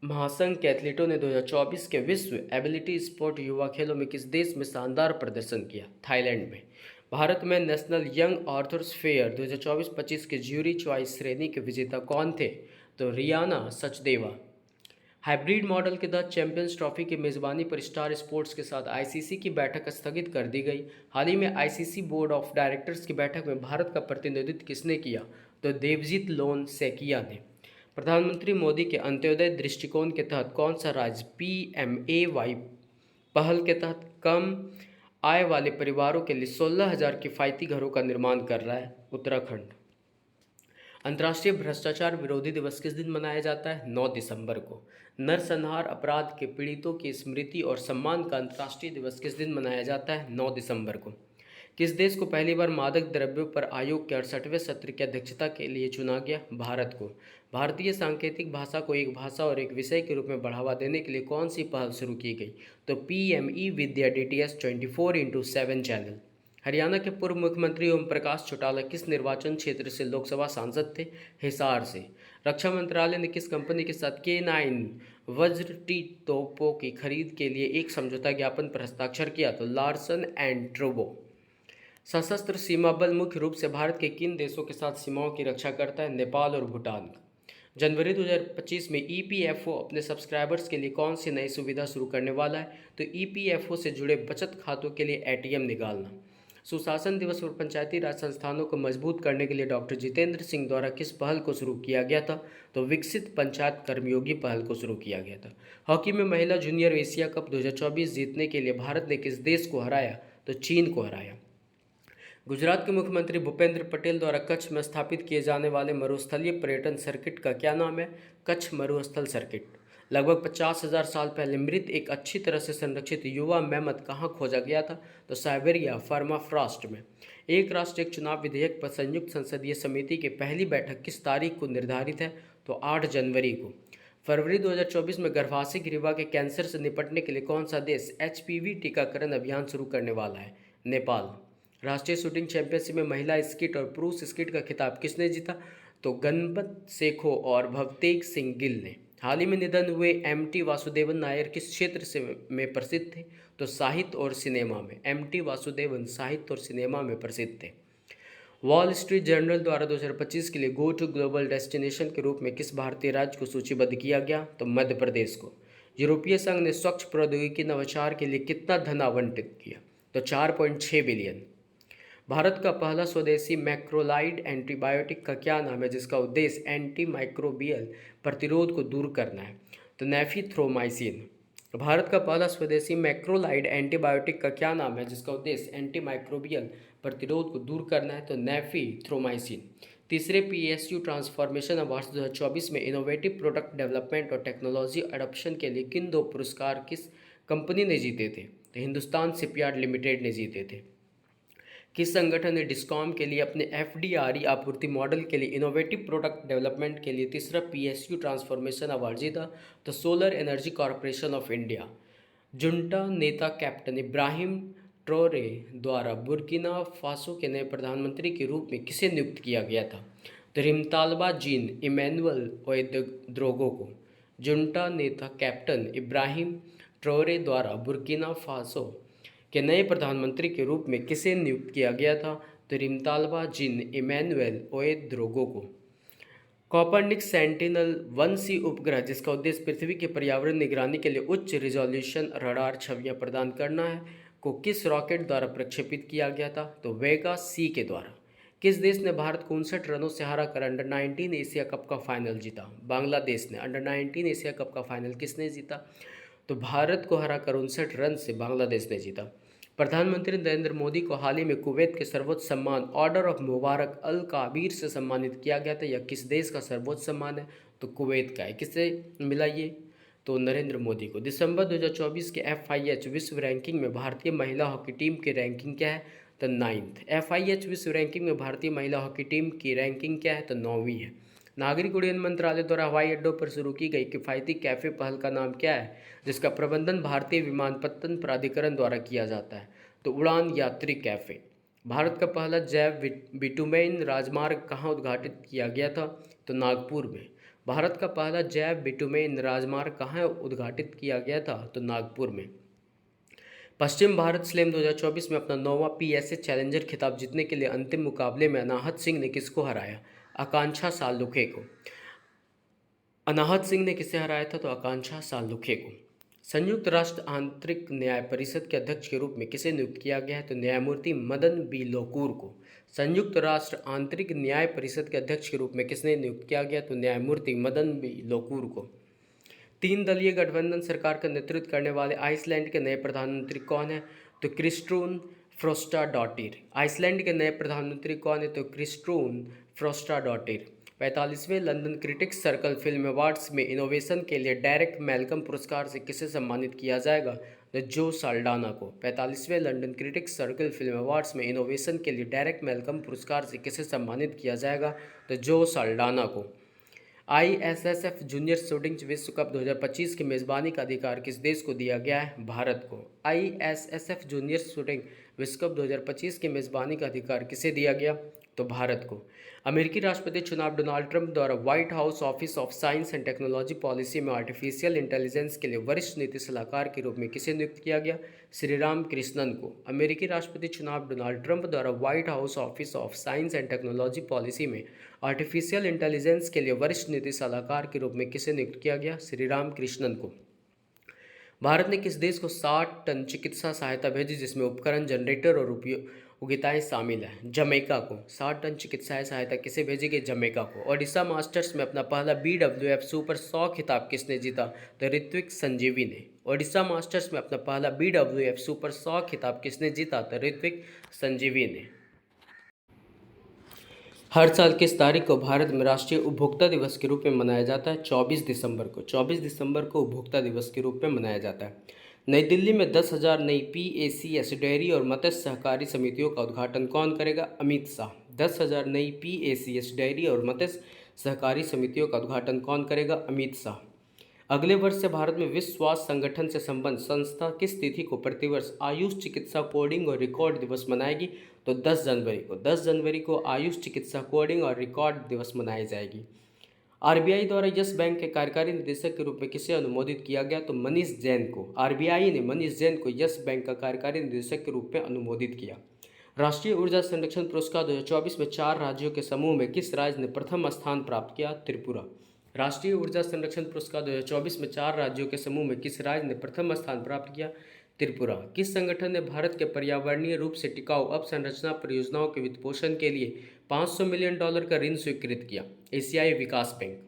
महासंघ के एथलीटों ने 2024 के विश्व एबिलिटी स्पोर्ट युवा खेलों में किस देश में शानदार प्रदर्शन किया? थाईलैंड में। भारत में नेशनल यंग ऑथर्स फेयर 2024-25 के ज्यूरी चॉइस श्रेणी के विजेता कौन थे? तो रियाना सचदेवा। हाइब्रिड मॉडल के तहत चैंपियंस ट्रॉफी की मेज़बानी पर स्टार स्पोर्ट्स के साथ ICC की बैठक स्थगित कर दी गई। हाल ही में ICC बोर्ड ऑफ डायरेक्टर्स की बैठक में भारत का प्रतिनिधित्व किसने किया? तो देवजीत लोन सेकिया ने। प्रधानमंत्री मोदी के अंत्योदय दृष्टिकोण के तहत कौन सा राज्य PMAY पहल के तहत कम आय वाले परिवारों के लिए 16,000 किफ़ायती घरों का निर्माण कर रहा है? उत्तराखंड। अंतर्राष्ट्रीय भ्रष्टाचार विरोधी दिवस किस दिन मनाया जाता है? 9 दिसंबर को। नरसंहार अपराध के पीड़ितों की स्मृति और सम्मान का अंतर्राष्ट्रीय दिवस किस दिन मनाया जाता है? 9 दिसंबर को। किस देश को पहली बार मादक द्रव्यों पर आयोग के 68वें सत्र की अध्यक्षता के लिए चुना गया? भारत को। भारतीय सांकेतिक भाषा को एक भाषा और एक विषय के रूप में बढ़ावा देने के लिए कौन सी पहल शुरू की गई? तो PME विद्या DTH 24x7 चैनल। हरियाणा के पूर्व मुख्यमंत्री ओम प्रकाश चौटाला किस निर्वाचन क्षेत्र से लोकसभा सांसद थे? हिसार से। रक्षा मंत्रालय ने किस कंपनी के साथ K9 वज्र टी तोपों की खरीद के लिए एक समझौता ज्ञापन पर हस्ताक्षर किया? तो लार्सन एंड ट्रूबो। सशस्त्र सीमा बल मुख्य रूप से भारत के किन देशों के साथ सीमाओं की रक्षा करता है? नेपाल और भूटान। जनवरी 2025 में EPFO अपने सब्सक्राइबर्स के लिए कौन सी नई सुविधा शुरू करने वाला है? तो EPFO से जुड़े बचत खातों के लिए ATM निकालना। सुशासन दिवस और पंचायती राज संस्थानों को मजबूत करने के लिए डॉक्टर जितेंद्र सिंह द्वारा किस पहल को शुरू किया गया था? तो विकसित पंचायत कर्मयोगी पहल को शुरू किया गया था। हॉकी में महिला जूनियर एशिया कप 2024 जीतने के लिए भारत ने किस देश को हराया? तो चीन को हराया। गुजरात के मुख्यमंत्री भूपेंद्र पटेल द्वारा कच्छ में स्थापित किए जाने वाले मरुस्थलीय पर्यटन सर्किट का क्या नाम है? कच्छ मरुस्थल सर्किट। लगभग 50,000 साल पहले मृत एक अच्छी तरह से संरक्षित युवा मैमथ कहाँ खोजा गया था? तो साइबेरिया परमाफ्रॉस्ट में। एक राष्ट्र एक चुनाव विधेयक पर संयुक्त संसदीय समिति की पहली बैठक किस तारीख को निर्धारित है? तो 8 जनवरी को। फरवरी 2024 में गर्भाशय ग्रीवा के कैंसर से निपटने के लिए कौन सा देश HPV टीकाकरण अभियान शुरू करने वाला है? नेपाल। राष्ट्रीय शूटिंग चैंपियनशिप में महिला स्कीट और पुरुष स्कीट का खिताब किसने जीता? तो गणपत सेखो और भवतेज सिंह गिल ने। हाल ही में निधन हुए MT वासुदेवन नायर किस क्षेत्र से में प्रसिद्ध थे? तो साहित्य और सिनेमा में। MT वासुदेवन साहित्य और सिनेमा में प्रसिद्ध थे। वॉल स्ट्रीट जर्नल द्वारा 2025 के लिए गो टू ग्लोबल डेस्टिनेशन के रूप में किस भारतीय राज्य को सूचीबद्ध किया गया? तो मध्य प्रदेश को। यूरोपीय संघ ने स्वच्छ प्रौद्योगिकी नवाचार के लिए कितना धन आवंटित किया? तो 4.6 बिलियन। भारत का पहला स्वदेशी मैक्रोलाइड एंटीबायोटिक का क्या नाम है जिसका उद्देश्य एंटी माइक्रोबियल प्रतिरोध को दूर करना है? तो नेफिथ्रोमाइसिन। भारत का पहला स्वदेशी मैक्रोलाइड एंटीबायोटिक का क्या नाम है जिसका उद्देश्य एंटी माइक्रोबियल प्रतिरोध को दूर करना है? तो नेफिथ्रोमाइसिन। तीसरे PSU ट्रांसफॉर्मेशन अवार्ड्स 2024 में इनोवेटिव प्रोडक्ट डेवलपमेंट और टेक्नोलॉजी अडॉप्शन के लिए किन 2 पुरस्कार किस कंपनी ने जीते थे? तो हिंदुस्तान शिपयार्ड लिमिटेड ने जीते थे। किस संगठन ने डिस्कॉम के लिए अपने FDRE आपूर्ति मॉडल के लिए इनोवेटिव प्रोडक्ट डेवलपमेंट के लिए तीसरा PSU ट्रांसफॉर्मेशन अवार्ड जीता? तो solar energy corporation of India. Junta नेता कैप्टन इब्राहिम ट्रोरे द्वारा बुर्किना फासो के नए प्रधानमंत्री के रूप में किसे नियुक्त किया गया था? तो रिमतालबा जीन इमैनुअल ओएद्रोगो को। जुंटा नेता कैप्टन इब्राहिम ट्रोरे द्वारा बुर्किना फासो के नए प्रधानमंत्री के रूप में किसे नियुक्त किया गया था? तो रिमतालबा जीन इमैनुअल ओएद्रोगो को। कॉपरनिक सेंटिनल-1C उपग्रह जिसका उद्देश्य पृथ्वी की पर्यावरण निगरानी के लिए उच्च रिजोल्यूशन रडार छवियां प्रदान करना है को किस रॉकेट द्वारा प्रक्षेपित किया गया था? तो वेगा C के द्वारा। किस देश ने भारत को 59 रनों से हराकर अंडर 19 एशिया कप का फाइनल जीता? बांग्लादेश ने। अंडर 19 एशिया कप का फाइनल किसने जीता? तो भारत को हराकर 59 रन से बांग्लादेश ने जीता। प्रधानमंत्री नरेंद्र मोदी को हाल ही में कुवैत के सर्वोच्च सम्मान ऑर्डर ऑफ मुबारक अल काबिर से सम्मानित किया गया था। यह किस देश का सर्वोच्च सम्मान है? तो कुवैत का है। किससे मिला ये? तो नरेंद्र मोदी को। दिसंबर 2024 के FIH विश्व रैंकिंग में भारतीय महिला हॉकी टीम की रैंकिंग क्या है? तो 9th। FIH विश्व रैंकिंग में भारतीय महिला हॉकी टीम की रैंकिंग क्या है? तो 9वीं है। नागरिक उड्डयन मंत्रालय द्वारा हवाई अड्डों पर शुरू की गई किफ़ायती कैफ़े पहल का नाम क्या है जिसका प्रबंधन भारतीय विमानपत्तन प्राधिकरण द्वारा किया जाता है? तो उड़ान यात्री कैफ़े। भारत का पहला जैव बिटुमेन राजमार्ग कहाँ उद्घाटित किया गया था? तो नागपुर में। भारत का पहला जैव बिटुमेन राजमार्ग कहाँ उद्घाटित किया गया था? तो नागपुर में। पश्चिम भारत स्लैम 2024 में अपना 9वां PSA चैलेंजर खिताब जीतने के लिए अंतिम मुकाबले में अनाहत सिंह ने किसको हराया? आकांक्षा सालुखे को। अनाहत सिंह ने किसे हराया था? तो आकांक्षा सालुखे को। संयुक्त राष्ट्र आंतरिक न्याय परिषद के अध्यक्ष के रूप में किसे नियुक्त किया गया है? तो न्यायमूर्ति मदन B लोकुर को। संयुक्त राष्ट्र आंतरिक न्याय परिषद के अध्यक्ष के रूप में किसने नियुक्त किया गया? तो न्यायमूर्ति मदन B लोकुर को। 3 दलीय गठबंधन सरकार का नेतृत्व करने वाले आइसलैंड के नए प्रधानमंत्री कौन है? तो क्रिस्टून फ्रोस्टाडोटिर। आइसलैंड के नए प्रधानमंत्री कौन है? तो क्रिस्टून फ्रोस्टाडोटिर। 45वें London critics circle film awards में इनोवेशन के लिए डायरेक्ट मेलकम पुरस्कार से किसे सम्मानित किया जाएगा? तो जो साल्डाना को। 45वें London critics circle film awards में इनोवेशन के लिए डायरेक्ट मेलकम पुरस्कार से किसे सम्मानित किया जाएगा? तो जो साल्डाना को। ISSF जूनियर शूटिंग विश्व कप 2025 की मेज़बानी का अधिकार किस देश को दिया गया है? भारत को। ISSF जूनियर शूटिंग विश्व कप 2025 की मेज़बानी का अधिकार किसे दिया गया? तो भारत को। अमेरिकी राष्ट्रपति चुनाव डोनाल्ड ट्रंप द्वारा white house office of science and technology policy में आर्टिफिशियल इंटेलिजेंस के लिए वरिष्ठ नीति सलाहकार के रूप में किसे नियुक्त किया गया? श्रीराम कृष्णन को। अमेरिकी राष्ट्रपति चुनाव डोनाल्ड ट्रंप द्वारा white house office of science and technology policy में आर्टिफिशियल इंटेलिजेंस के लिए वरिष्ठ नीति सलाहकार के रूप में किसे नियुक्त किया गया? श्रीराम कृष्णन को। भारत ने किस देश को 60 टन चिकित्सा सहायता भेजी जिसमें उपकरण, जनरेटर और उपयोगिताएं शामिल हैं? जमैका को। 60 टन चिकित्सा सहायता किसे भेजी गई? जमैका को। ओडिशा मास्टर्स में अपना पहला BWF सुपर 100 खिताब किसने जीता? तो ऋत्विक संजीवी ने। ओडिशा मास्टर्स में अपना पहला BWF सुपर 100 खिताब किसने जीता? तो ऋत्विक संजीवी ने। हर साल किस तारीख को भारत में राष्ट्रीय उपभोक्ता दिवस के रूप में मनाया जाता है? 24 दिसंबर को। 24 दिसंबर को उपभोक्ता दिवस के रूप में मनाया जाता है। नई दिल्ली में 10,000 नई PACS डेयरी और मत्स्य सहकारी समितियों का उद्घाटन कौन करेगा? अमित शाह। 10,000 नई PACS डेयरी और मत्स्य सहकारी समितियों का उद्घाटन कौन करेगा? अमित शाह। अगले वर्ष से भारत में विश्व स्वास्थ्य संगठन से संबंध संस्था किस तिथि को प्रतिवर्ष आयुष चिकित्सा कोडिंग और रिकॉर्ड दिवस मनाएगी? तो 10 जनवरी को आयुष चिकित्सा कोडिंग और रिकॉर्ड दिवस मनाई जाएगी। आरबीआई द्वारा यस बैंक के कार्यकारी निदेशक के रूप में किसे अनुमोदित किया गया? तो मनीष जैन को। आरबीआई ने मनीष जैन को यस बैंक का कार्यकारी निदेशक के रूप में अनुमोदित किया। राष्ट्रीय ऊर्जा संरक्षण पुरस्कार 2024 में 4 राज्यों के समूह में किस राज्य ने प्रथम स्थान प्राप्त किया? त्रिपुरा। राष्ट्रीय ऊर्जा संरक्षण पुरस्कार 2024 में 4 राज्यों के समूह में किस राज्य ने प्रथम स्थान प्राप्त किया? त्रिपुरा। किस संगठन ने भारत के पर्यावरणीय रूप से टिकाऊ अवसंरचना परियोजनाओं के वित्तपोषण के लिए $500 मिलियन का ऋण स्वीकृत किया? एशियाई विकास बैंक।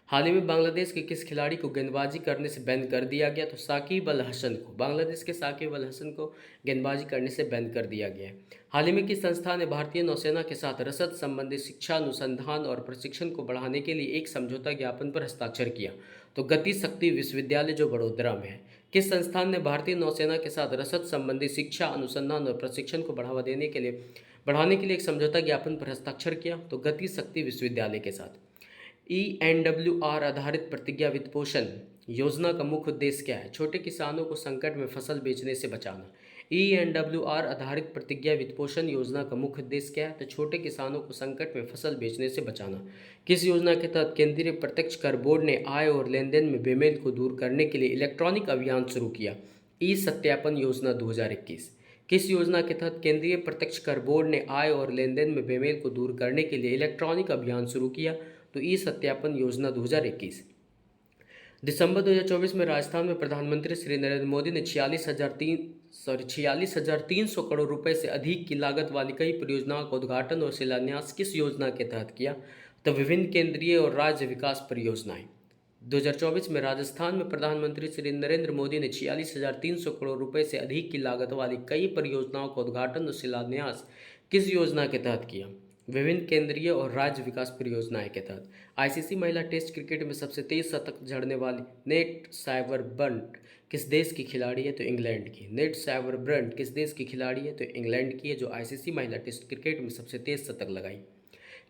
हाल ही में बांग्लादेश के किस खिलाड़ी को गेंदबाजी करने से बैन कर दिया गया? तो साकिब अल हसन को। बांग्लादेश के साकिब अल हसन को गेंदबाजी करने से बैन कर दिया गया है। हाल ही में किस संस्था ने भारतीय नौसेना के साथ रसद संबंधी शिक्षा अनुसंधान और प्रशिक्षण को बढ़ाने के लिए एक समझौता ज्ञापन पर हस्ताक्षर किया? तो गति शक्ति विश्वविद्यालय जो बड़ोदरा में है। किस संस्थान ने भारतीय नौसेना के साथ रसद संबंधी शिक्षा अनुसंधान और प्रशिक्षण को बढ़ाने के लिए एक समझौता ज्ञापन पर हस्ताक्षर किया? तो गति शक्ति विश्वविद्यालय के साथ। ENWR आधारित प्रतिज्ञा वित्तपोषण योजना का मुख्य उद्देश्य क्या है? छोटे किसानों को संकट में फसल बेचने से बचाना। ENWR आधारित प्रतिज्ञा वित्तपोषण योजना का मुख्य उद्देश्य क्या है? तो छोटे किसानों को संकट में फसल बेचने से बचाना। किस योजना के तहत केंद्रीय प्रत्यक्ष कर बोर्ड ने आय और लेन देन में बेमेल को दूर करने के लिए इलेक्ट्रॉनिक अभियान शुरू किया? ई सत्यापन योजना 2021। किस योजना के तहत केंद्रीय प्रत्यक्ष कर बोर्ड ने आय और लेन देन में बेमेल को दूर करने के लिए इलेक्ट्रॉनिक अभियान शुरू किया? तो ई सत्यापन योजना 2021। दिसंबर 2024 में राजस्थान में प्रधानमंत्री श्री नरेंद्र मोदी ने 46,300 करोड़ रुपए से अधिक की लागत वाली कई परियोजनाओं का उद्घाटन और शिलान्यास किस योजना के तहत किया? तो विभिन्न केंद्रीय और राज्य विकास परियोजनाएं। 2024 में राजस्थान में प्रधानमंत्री श्री नरेंद्र मोदी ने 46,300 करोड़ रुपए से अधिक की लागत वाली कई परियोजनाओं का उद्घाटन और शिलान्यास किस योजना के तहत किया? विभिन्न केंद्रीय और राज्य विकास परियोजनाएं के तहत। आईसीसी महिला टेस्ट क्रिकेट में सबसे तेज शतक जड़ने वाली नेट साइबरब्रंट किस देश की खिलाड़ी है? तो इंग्लैंड की। नेट साइबरब्रंट किस देश की खिलाड़ी है? तो इंग्लैंड की है, जो आईसीसी महिला टेस्ट क्रिकेट में सबसे तेज शतक लगाई।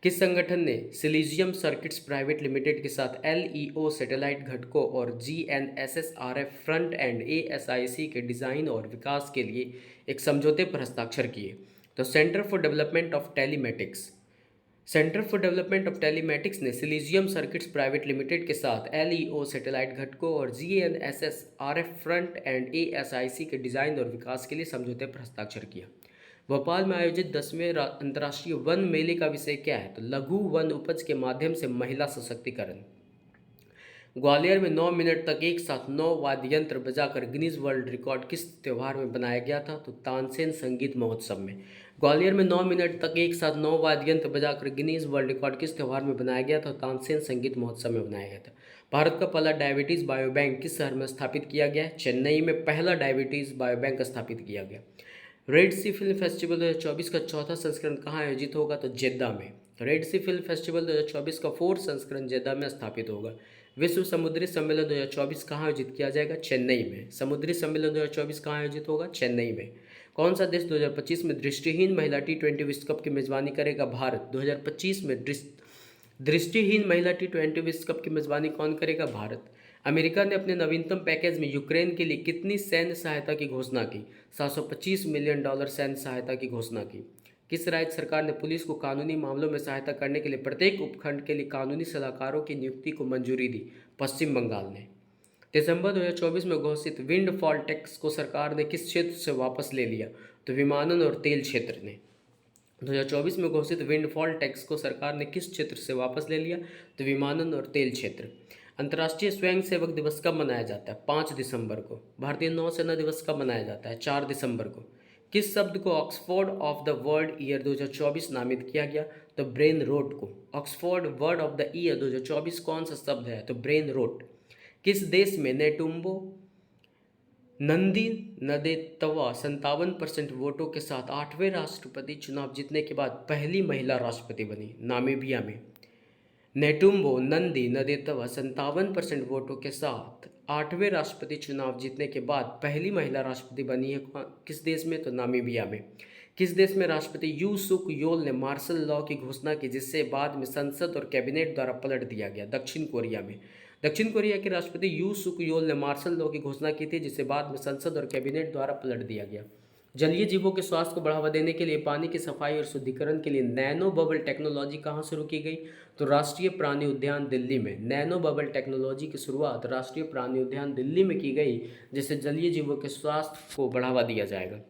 किस संगठन ने सिलीजियम सर्किट्स प्राइवेट लिमिटेड के साथ LEO सैटेलाइट घटकों और GNSS-RF फ्रंट एंड ASIC के डिज़ाइन और विकास के लिए एक समझौते पर हस्ताक्षर किए? तो centre for development of telematics ने सिलीजियम सर्किट्स प्राइवेट लिमिटेड के साथ LEO सैटेलाइट घटकों और GNSS-RF फ्रंट एंड ASIC के डिज़ाइन और विकास के लिए समझौते पर हस्ताक्षर किया। भोपाल में आयोजित 10वें अंतर्राष्ट्रीय वन मेले का विषय क्या है? तो लघु वन उपज के माध्यम से महिला सशक्तिकरण। ग्वालियर में 9 मिनट तक एक साथ 9 वाद्य यंत्र बजाकर गिनीज वर्ल्ड रिकॉर्ड किस त्यौहार में बनाया गया था? तो तानसेन संगीत महोत्सव में। ग्वालियर में 9 मिनट तक एक साथ 9 वाद्य यंत्र बजाकर गिनीज वर्ल्ड रिकॉर्ड किस त्यौहार में बनाया गया था? तानसेन संगीत महोत्सव में बनाया गया था। भारत का पहला डायबिटीज़ बायोबैंक किस शहर में स्थापित किया गया है? चेन्नई में पहला डायबिटीज़ बायोबैंक स्थापित किया गया। रेड सी फिल्म फेस्टिवल 2024 का चौथा संस्करण कहाँ आयोजित होगा? तो जेद्दा में। रेड सी फिल्म फेस्टिवल 2024 का 4th संस्करण जेद्दा में स्थापित होगा। विश्व समुद्री सम्मेलन 2024 कहाँ आयोजित किया जाएगा? चेन्नई में। समुद्री सम्मेलन 2024 कहाँ आयोजित होगा? चेन्नई में। कौन सा देश 2025 में दृष्टिहीन महिला T20 विश्व कप की मेजबानी करेगा? भारत। 2025 में दृष्टिहीन महिला T20 विश्व कप की मेजबानी कौन करेगा? भारत। अमेरिका ने अपने नवीनतम पैकेज में यूक्रेन के लिए कितनी सैन्य सहायता की घोषणा की? $725 मिलियन सैन्य सहायता की घोषणा की। किस राज्य सरकार ने पुलिस को कानूनी मामलों में सहायता करने के लिए प्रत्येक उपखंड के लिए कानूनी सलाहकारों की नियुक्ति को मंजूरी दी? पश्चिम बंगाल ने। दिसंबर 2024 में घोषित विंडफॉल टैक्स को सरकार ने किस क्षेत्र से वापस ले लिया? तो विमानन और तेल क्षेत्र ने। 2024 में घोषित विंडफॉल टैक्स को सरकार ने किस क्षेत्र से वापस ले लिया? तो विमानन और तेल क्षेत्र। अंतर्राष्ट्रीय स्वयंसेवक दिवस कब मनाया जाता है? 5 दिसंबर को। भारतीय नौसेना दिवस कब मनाया जाता है? 4 दिसंबर को। किस शब्द को Oxford of the world year 2024 नामित किया गया? तो ब्रेन रोट को। Oxford word of the year 2024 कौन सा शब्द है? तो ब्रेन रोट। किस देश में नेटुम्बो नंदी नदेतवा 57% वोटों के साथ 8वें राष्ट्रपति चुनाव जीतने के बाद पहली महिला राष्ट्रपति बनी? नामीबिया में। नेटुम्बो नंदी नदेतवा 57% वोटों के साथ 8वें राष्ट्रपति चुनाव जीतने के बाद पहली महिला राष्ट्रपति बनी है किस देश में? तो नामीबिया में। किस देश में राष्ट्रपति यू सुक योल ने मार्शल लॉ की घोषणा की, जिससे बाद में संसद और कैबिनेट द्वारा पलट दिया गया? दक्षिण कोरिया में। दक्षिण कोरिया के राष्ट्रपति यू सुक योल ने मार्शल लॉ की घोषणा की थी, जिसे बाद में संसद और कैबिनेट द्वारा पलट दिया गया। जलीय जीवों के स्वास्थ्य को बढ़ावा देने के लिए पानी की सफाई और शुद्धिकरण के लिए नैनो बबल टेक्नोलॉजी कहाँ शुरू की गई? तो राष्ट्रीय प्राणी उद्यान दिल्ली में नैनो बबल टेक्नोलॉजी की शुरुआत राष्ट्रीय प्राणी उद्यान दिल्ली में की गई, जिससे जलीय जीवों के स्वास्थ्य को बढ़ावा दिया जाएगा।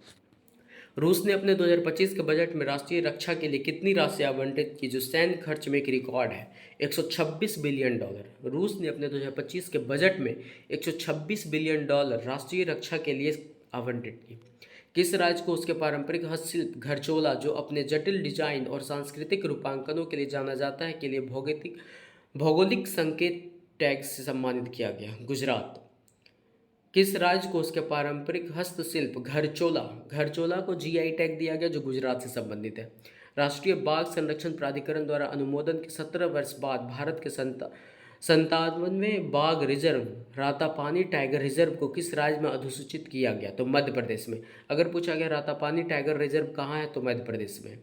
रूस ने अपने 2025 के बजट में राष्ट्रीय रक्षा के लिए कितनी राशि आवंटित की, जो सैन्य खर्च में एक रिकॉर्ड है? 126 बिलियन डॉलर। रूस ने अपने 2025 के बजट में 126 बिलियन डॉलर राष्ट्रीय रक्षा के लिए आवंटित की। किस राज्य को उसके पारंपरिक हस्तशिल्प घरचोला, जो अपने जटिल डिजाइन और सांस्कृतिक रूपांकनों के लिए जाना जाता है, के लिए भौगोलिक संकेत टैग से सम्मानित किया गया? गुजरात। किस राज्य को उसके पारंपरिक हस्तशिल्प घरचोला को जीआई टैग दिया गया, जो गुजरात से संबंधित है? राष्ट्रीय बाघ संरक्षण प्राधिकरण द्वारा अनुमोदन के 17 वर्ष बाद भारत के 57वें बाघ रिजर्व रातापानी टाइगर रिजर्व को किस राज्य में अधिसूचित किया गया? तो मध्य प्रदेश में। अगर पूछा गया रातापानी टाइगर रिजर्व कहाँ है, तो मध्य प्रदेश में।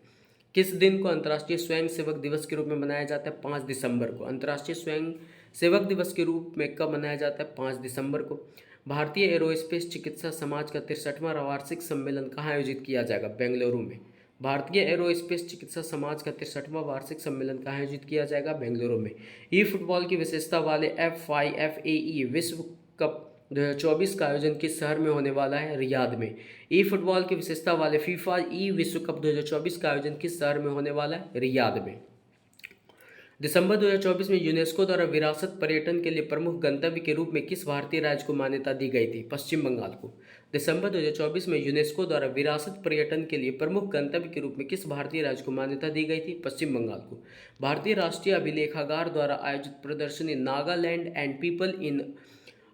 किस दिन को अंतर्राष्ट्रीय स्वयंसेवक दिवस के रूप में मनाया जाता है? 5 दिसंबर को। अंतर्राष्ट्रीय स्वयंसेवक दिवस के रूप में कब मनाया जाता है? 5 दिसंबर को। भारतीय एरोस्पेस चिकित्सा समाज का 63वां वार्षिक सम्मेलन कहाँ आयोजित किया जाएगा? बेंगलुरु में। भारतीय एरोस्पेस चिकित्सा समाज का 63वां वार्षिक सम्मेलन कहाँ आयोजित किया जाएगा? बेंगलुरु में। ई फुटबॉल की विशेषता वाले FIFAE विश्व कप 2024 का आयोजन किस शहर में होने वाला है? रियाद में। ई फुटबॉल की विशेषता वाले फीफा ई विश्व कप 2024 का आयोजन किस शहर में होने वाला है? रियाद में। दिसंबर 2024 में यूनेस्को द्वारा विरासत पर्यटन के लिए प्रमुख गंतव्य के रूप में किस भारतीय राज्य को मान्यता दी गई थी? पश्चिम बंगाल को। दिसंबर 2024 में यूनेस्को द्वारा विरासत पर्यटन के लिए प्रमुख गंतव्य के रूप में किस भारतीय राज्य को मान्यता दी गई थी? पश्चिम बंगाल को। भारतीय राष्ट्रीय अभिलेखागार द्वारा आयोजित प्रदर्शनी नागालैंड एंड पीपल इन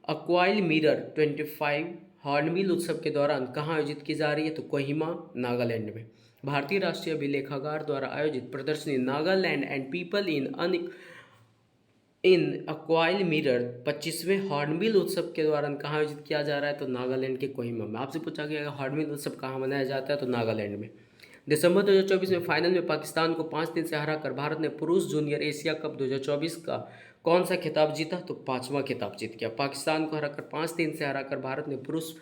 अक्वाइल मिरर 25 हॉर्नबिल उत्सव के दौरान कहाँ आयोजित की जा रही है? तो कोहिमा, नागालैंड में। भारतीय राष्ट्रीय अभिलेखागार द्वारा आयोजित प्रदर्शनी नागालैंड एंड पीपल इन अक्वाइल मिरर 25वें हॉर्नबिल उत्सव के दौरान कहाँ आयोजित किया जा रहा है? तो नागालैंड के कोहिमा में। आपसे पूछा गया हॉर्नबिल उत्सव कहाँ मनाया जाता है? तो नागालैंड में। दिसंबर 2024 में फाइनल में पाकिस्तान को 5-3 से हराकर भारत ने पुरुष जूनियर एशिया कप 2024 का कौन सा खिताब जीता? तो 5वां खिताब जीत गया। पाकिस्तान को हराकर 5-3 से हराकर भारत ने पुरुष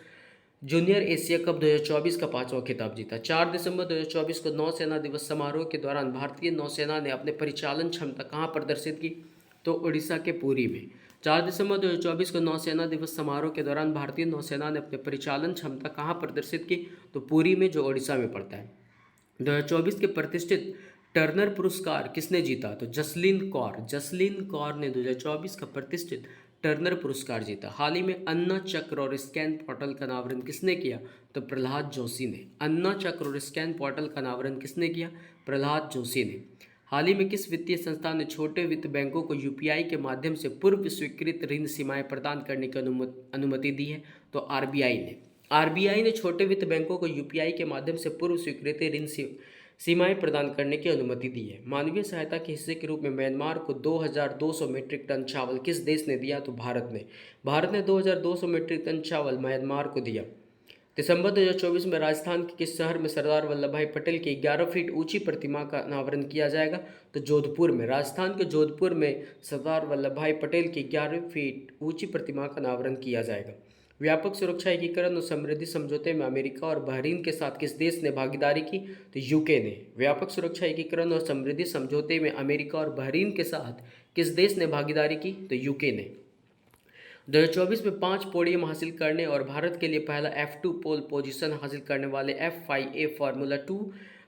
जूनियर एशिया कप 2024 का 5वां खिताब जीता। 4 दिसंबर 2024 को नौसेना दिवस समारोह के दौरान भारतीय नौसेना ने अपने परिचालन क्षमता कहाँ प्रदर्शित की? तो उड़ीसा के पुरी में। 4 दिसंबर 2024 को नौसेना दिवस समारोह के दौरान भारतीय नौसेना ने अपने परिचालन क्षमता कहाँ प्रदर्शित की? तो पुरी में, जो उड़ीसा में पड़ता है। 2024 के प्रतिष्ठित टर्नर पुरस्कार किसने जीता? तो जसलीन कौर ने 2024 का प्रतिष्ठित टर्नर पुरस्कार जीता। हाल ही में अन्ना चक्र और स्कैन पोर्टल का अनावरण किसने किया? तो प्रहलाद जोशी ने। अन्ना चक्र और स्कैन पोर्टल का अनावरण किसने किया? प्रहलाद जोशी ने। हाल ही में किस वित्तीय संस्थान ने छोटे वित्त बैंकों को UPI के माध्यम से पूर्व स्वीकृत ऋण सीमाएं प्रदान करने की अनुमति दी है? तो RBI ने छोटे वित्त बैंकों को UPI के माध्यम से पूर्व स्वीकृत ऋण सीमाएं प्रदान करने की अनुमति दी है। मानवीय सहायता के हिस्से के रूप में म्यांमार को 2200 मीट्रिक टन चावल किस देश ने दिया? तो भारत ने 2200 मीट्रिक टन चावल म्यांमार को दिया। दिसंबर 2024 में राजस्थान के किस शहर में सरदार वल्लभ भाई पटेल की 11 फीट ऊंची प्रतिमा का अनावरण किया जाएगा? तो जोधपुर में। राजस्थान के जोधपुर में सरदार वल्लभ भाई पटेल की 11 फीट ऊंची प्रतिमा का अनावरण किया जाएगा। व्यापक सुरक्षा एकीकरण और समृद्धि समझौते में अमेरिका और बहरीन के साथ किस देश ने भागीदारी की? तो यूके ने। व्यापक सुरक्षा एकीकरण और समृद्धि समझौते में अमेरिका और बहरीन के साथ किस देश ने भागीदारी की? तो यूके ने। 2024 में 5 पोडियम हासिल करने और भारत के लिए पहला F2 पोल पोजीशन हासिल करने वाले FIA formula 2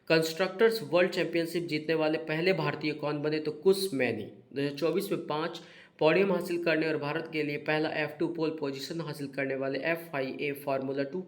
constructors world championship जीतने वाले पहले भारतीय कौन बने? तो कुश मैनी। 2024 में 5 पोडियम हासिल करने और भारत के लिए पहला F2 पोल पोजीशन हासिल करने वाले FIA formula 2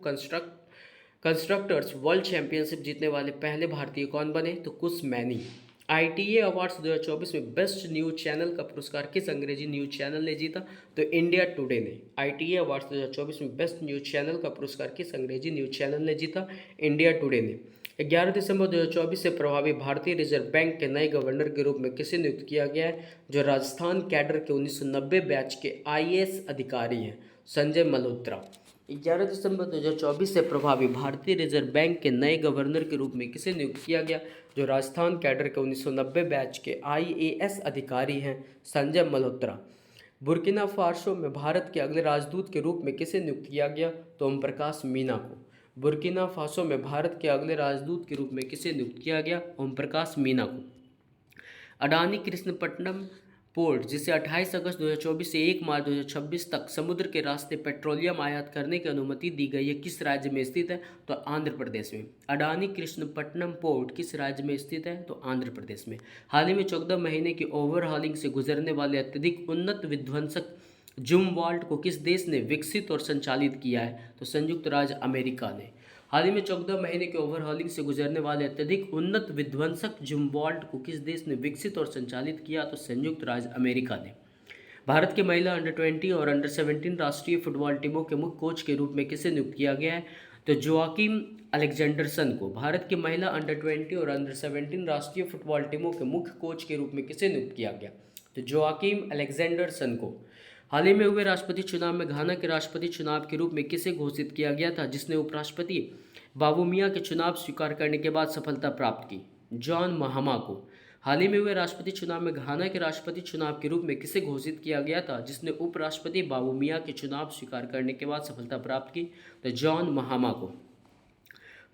constructors world championship जीतने वाले पहले भारतीय कौन बने? तो कुश मैनी। ITA अवार्ड्स 2024 में बेस्ट न्यूज चैनल का पुरस्कार किस अंग्रेजी न्यूज चैनल ने जीता? तो इंडिया टुडे ने। ITA अवार्ड्स 2024 में बेस्ट न्यूज चैनल का पुरस्कार किस अंग्रेजी न्यूज चैनल ने जीता? इंडिया टुडे ने। 11 दिसंबर 2024 से प्रभावी भारतीय रिजर्व बैंक के नए गवर्नर के रूप में किसे नियुक्त किया गया है? जो राजस्थान कैडर के 1990 बैच के IAS अधिकारी हैं, संजय मल्होत्रा। 11 दिसंबर 2024 से प्रभावी भारतीय रिजर्व बैंक के नए गवर्नर के रूप में किसे नियुक्त किया गया? जो राजस्थान कैडर के 1990 बैच के IAS अधिकारी हैं, संजय मल्होत्रा। बुर्किना फासो में भारत के अगले राजदूत के रूप में किसे नियुक्त किया गया? तो ओम प्रकाश मीना को। बुर्किना फासो में भारत के अगले राजदूत के रूप में किसे नियुक्त किया गया? ओम प्रकाश मीना को। अडानी कृष्णपट्टनम पोर्ट, जिसे 28 अगस्त 2024 से 1 मार्च 2026 तक समुद्र के रास्ते पेट्रोलियम आयात करने की अनुमति दी गई है, किस राज्य में स्थित है? तो आंध्र प्रदेश में। अडानी कृष्णपट्टनम पोर्ट किस राज्य में स्थित है? तो आंध्र प्रदेश में। हाल ही में 14 महीने की ओवरहॉलिंग से गुजरने वाले अत्यधिक उन्नत विध्वंसक जूम वॉल्ट को किस देश ने विकसित और संचालित किया है? तो संयुक्त राज्य अमेरिका ने। हाल ही में 14 महीने के ओवरहॉलिंग से गुजरने वाले अत्यधिक उन्नत विध्वंसक जुमवॉल्ट को किस देश ने विकसित और संचालित किया? तो संयुक्त राज्य अमेरिका ने। भारत के महिला अंडर-20 और अंडर-17 राष्ट्रीय फुटबॉल टीमों के मुख्य कोच के रूप में किसे नियुक्त किया गया है? तो जोआकिम अलेक्जेंडरसन को। भारत के महिला अंडर-20 और अंडर-17 राष्ट्रीय फुटबॉल टीमों के मुख्य कोच के रूप में किसे नियुक्त किया गया? तो जोआकिम अलेक्जेंडरसन को। हाल ही में हुए राष्ट्रपति चुनाव में घाना के राष्ट्रपति चुनाव के रूप में किसे घोषित किया गया था, जिसने उपराष्ट्रपति बाबूमिया के चुनाव स्वीकार करने के बाद सफलता प्राप्त की? जॉन महामा को। हाल ही में हुए राष्ट्रपति चुनाव में घाना के राष्ट्रपति चुनाव के रूप में किसे घोषित किया गया था, जिसने उपराष्ट्रपति बाबूमिया के चुनाव स्वीकार करने के बाद सफलता प्राप्त की? तो जॉन महामा को।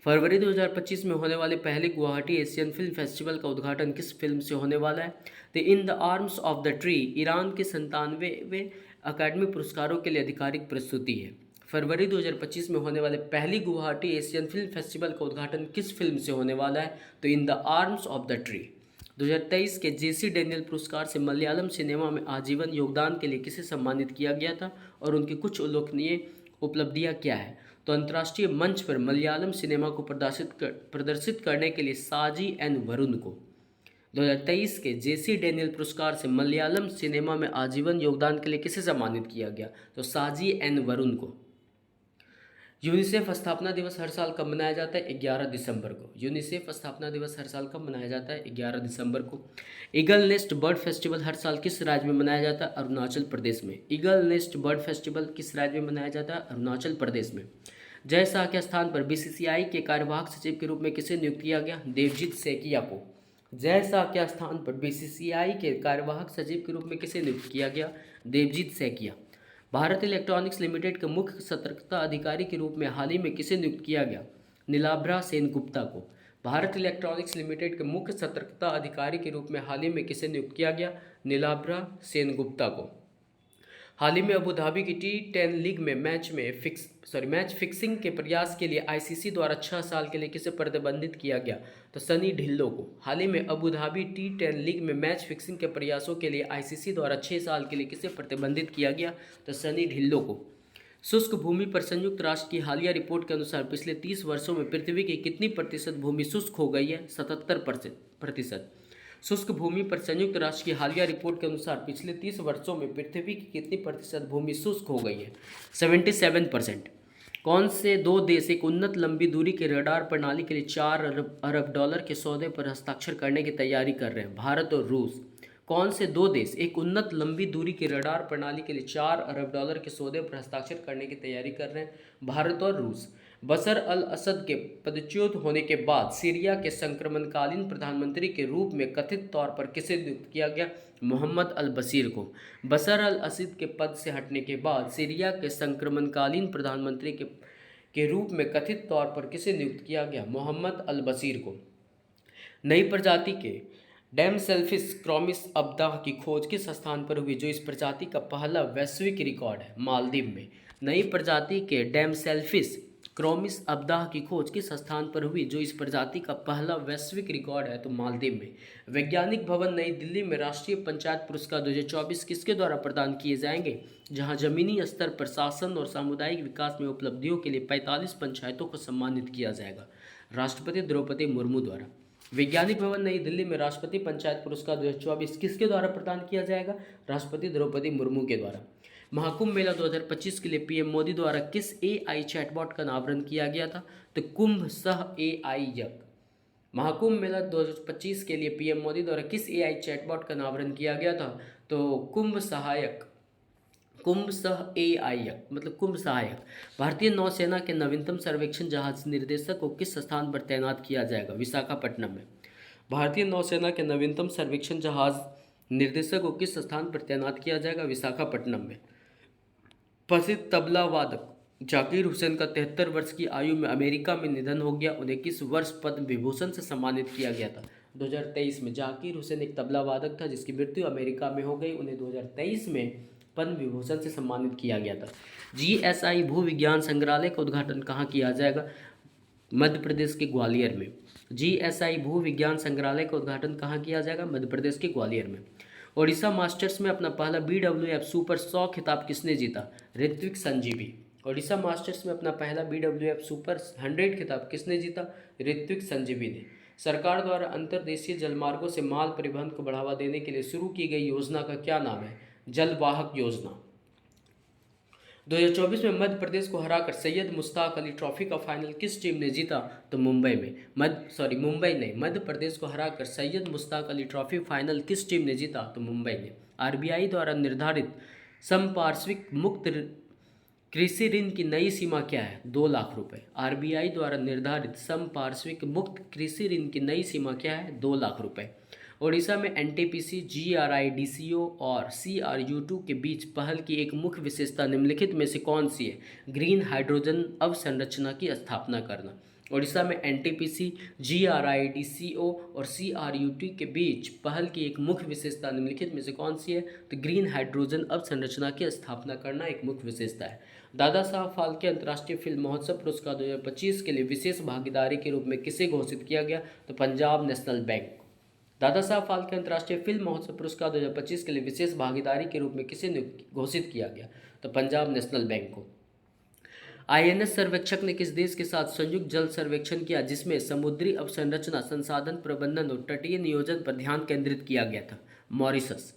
फरवरी 2025 में होने वाले पहले गुवाहाटी एशियन फिल्म फेस्टिवल का उद्घाटन किस फिल्म से होने वाला है? The in the arms of the tree Iran के 97वें अकादमी पुरस्कारों के लिए आधिकारिक प्रस्तुति है। फरवरी 2025 में होने वाले पहली गुवाहाटी एशियन फिल्म फेस्टिवल का उद्घाटन किस फिल्म से होने वाला है? तो in the arms of the tree. 2023 के जेसी डैनियल पुरस्कार से मलयालम सिनेमा में आजीवन योगदान के लिए किसे सम्मानित किया गया था और उनकी कुछ उल्लेखनीय उपलब्धियां क्या है? तो अंतर्राष्ट्रीय मंच पर मलयालम सिनेमा को प्रदर्शित करने के लिए साजी एन वरुण को। 2023 के जेसी डैनियल पुरस्कार से मलयालम सिनेमा में आजीवन योगदान के लिए किसे सम्मानित किया गया? तो साजी एन वरुण को। यूनिसेफ स्थापना दिवस हर साल कब मनाया जाता है? 11 दिसंबर को। यूनिसेफ स्थापना दिवस हर साल कब मनाया जाता है? 11 दिसंबर को। ईगल नेस्ट बर्ड फेस्टिवल हर साल किस राज्य में मनाया जाता है? अरुणाचल प्रदेश में। ईगल नेस्ट बर्ड फेस्टिवल किस राज्य में मनाया जाता है? अरुणाचल प्रदेश में। जय शाह के स्थान पर बीसीसीआई के कार्यवाहक सचिव के रूप में किसे नियुक्त किया गया? देवजीत सैकिया को। जय शाह के स्थान पर बीसीसीआई के कार्यवाहक सचिव के रूप में किसे नियुक्त किया गया? देवजीत सैकिया। भारत इलेक्ट्रॉनिक्स लिमिटेड के मुख्य सतर्कता अधिकारी के रूप में हाल ही में किसे नियुक्त किया गया? नीलाभ्रा सेनगुप्ता को। भारत इलेक्ट्रॉनिक्स लिमिटेड के मुख्य सतर्कता अधिकारी के रूप में हाल ही में किसे नियुक्त किया गया? नीलाभ्रा सेनगुप्ता को। हाल ही में अबू धाबी की T10 लीग में मैच फिक्सिंग के प्रयास के लिए आईसीसी द्वारा 6 साल के लिए किसे प्रतिबंधित किया गया? तो सनी ढिल्लो को। हाल ही में अबू धाबी T10 लीग में मैच फिक्सिंग के प्रयासों के लिए आईसीसी द्वारा 6 साल के लिए किसे प्रतिबंधित किया गया? तो सनी ढिल्लो को। शुष्क भूमि पर संयुक्त राष्ट्र की हालिया रिपोर्ट के अनुसार पिछले 30 वर्षों में पृथ्वी की कितनी प्रतिशत भूमि शुष्क हो गई है? 77%। शुष्क भूमि पर संयुक्त राष्ट्र की हालिया रिपोर्ट के अनुसार पिछले 30 वर्षों में पृथ्वी की कितनी प्रतिशत भूमि शुष्क हो गई है? 77%। कौन से दो देश एक उन्नत लंबी दूरी के रडार प्रणाली के लिए $4 अरब के सौदे पर हस्ताक्षर करने की तैयारी कर रहे हैं? भारत और रूस। कौन से दो देश एक उन्नत लंबी दूरी के रडार प्रणाली के लिए $4 अरब के सौदे पर हस्ताक्षर करने की तैयारी कर रहे हैं? भारत और रूस। बशर अल असद के पदच्युत होने के बाद सीरिया के संक्रमणकालीन प्रधानमंत्री के रूप में कथित तौर पर किसे नियुक्त किया गया? मोहम्मद अल बशीर को। बशर अल असद के पद से हटने के बाद सीरिया के संक्रमणकालीन प्रधानमंत्री के रूप में कथित तौर पर किसे नियुक्त किया गया? मोहम्मद अल बशीर को। नई प्रजाति के डैमसेल्फिस क्रॉमिस अब्दाह की खोज किस स्थान पर हुई, जो इस प्रजाति का पहला वैश्विक रिकॉर्ड है? मालदीव में। नई प्रजाति के डैमसेल्फिस क्रॉमिस अब्दाह की खोज किस स्थान पर हुई, जो इस प्रजाति का पहला वैश्विक रिकॉर्ड है? तो मालदीव में। वैज्ञानिक भवन नई दिल्ली में राष्ट्रीय पंचायत पुरस्कार 2024 किसके द्वारा प्रदान किए जाएंगे? जहां जमीनी स्तर पर शासन और सामुदायिक विकास में उपलब्धियों के लिए 45 पंचायतों को सम्मानित किया जाएगा। राष्ट्रपति द्रौपदी मुर्मू द्वारा। वैज्ञानिक भवन नई दिल्ली में राष्ट्रपति पंचायत पुरस्कार 2024 किसके द्वारा प्रदान किया जाएगा? राष्ट्रपति द्रौपदी मुर्मू के द्वारा। महाकुंभ मेला 2025 के लिए पीएम मोदी द्वारा किस एआई चैटबॉट का अनावरण किया गया था? तो कुंभ सह एआई यज्ञ। महाकुंभ मेला 2025 के लिए पीएम मोदी द्वारा किस एआई चैटबॉट का अनावरण किया गया था? तो कुंभ सह एआई मतलब कुंभ सहायक। भारतीय नौसेना के नवीनतम सर्वेक्षण जहाज निर्देशक को किस स्थान पर तैनात किया जाएगा? विशाखापट्टनम में। भारतीय नौसेना के नवीनतम सर्वेक्षण जहाज निर्देशक को किस स्थान पर तैनात किया जाएगा? विशाखापट्टनम में। प्रसिद्ध तबला वादक जाकिर हुसैन का 73 वर्ष की आयु में अमेरिका में निधन हो गया। उन्हें किस वर्ष पद्म विभूषण से सम्मानित किया गया था? 2023 में। जाकिर हुसैन एक तबला वादक था जिसकी मृत्यु अमेरिका में हो गई। उन्हें 2023 में पद्म विभूषण से सम्मानित किया गया था। GSI भू विज्ञान संग्रहालय का उद्घाटन कहाँ किया जाएगा? मध्य प्रदेश के ग्वालियर में। GSI भू विज्ञान संग्रहालय का उद्घाटन कहाँ किया जाएगा? मध्य प्रदेश के ग्वालियर में। ओडिशा मास्टर्स में अपना पहला BWF सुपर 100 खिताब किसने जीता? ऋत्विक संजीवी। ओडिशा मास्टर्स में अपना पहला BWF सुपर 100 खिताब किसने जीता? ऋत्विक संजीवी ने। सरकार द्वारा अंतर्देशीय जलमार्गों से माल परिवहन को बढ़ावा देने के लिए शुरू की गई योजना का क्या नाम है? जलवाहक योजना। 2024 में मध्य प्रदेश को हराकर सैयद मुश्ताक अली ट्रॉफी का फाइनल किस टीम ने जीता? तो मुंबई में। मुंबई नहीं, मध्य प्रदेश को हराकर सैयद मुश्ताक अली ट्रॉफी फाइनल किस टीम ने जीता? तो मुंबई ने। RBI द्वारा निर्धारित संपार्श्विक मुक्त कृषि ऋण की नई सीमा क्या है? 2 लाख रुपए। RBI द्वारा निर्धारित संपार्श्विक मुक्त कृषि ऋण की नई सीमा क्या है? 2 लाख रुपए। ओडिशा में NTPC, GRI, DCO और CRU2 के बीच पहल की एक मुख्य विशेषता निम्नलिखित में से कौन सी है? ग्रीन हाइड्रोजन अवसंरचना की स्थापना करना। ओडिशा में NTPC, GRI, DCO और CRU2 के बीच पहल की एक मुख्य विशेषता निम्नलिखित में से कौन सी है? तो ग्रीन हाइड्रोजन अवसंरचना की स्थापना करना एक मुख्य विशेषता है। दादा साहब फाल्के अंतर्राष्ट्रीय फिल्म महोत्सव पुरस्कार 2025 के लिए विशेष भागीदारी के रूप में किसे घोषित किया गया? तो पंजाब नेशनल बैंक। दादा साहब फाल्के अंतर्राष्ट्रीय फिल्म महोत्सव पुरस्कार 2025 के लिए विशेष भागीदारी के रूप में किसे घोषित किया गया? तो पंजाब नेशनल बैंक को। INS सर्वेक्षक ने किस देश के साथ संयुक्त जल सर्वेक्षण किया जिसमें समुद्री अवसंरचना, संसाधन प्रबंधन और तटीय नियोजन पर ध्यान केंद्रित किया गया था? मॉरिशस।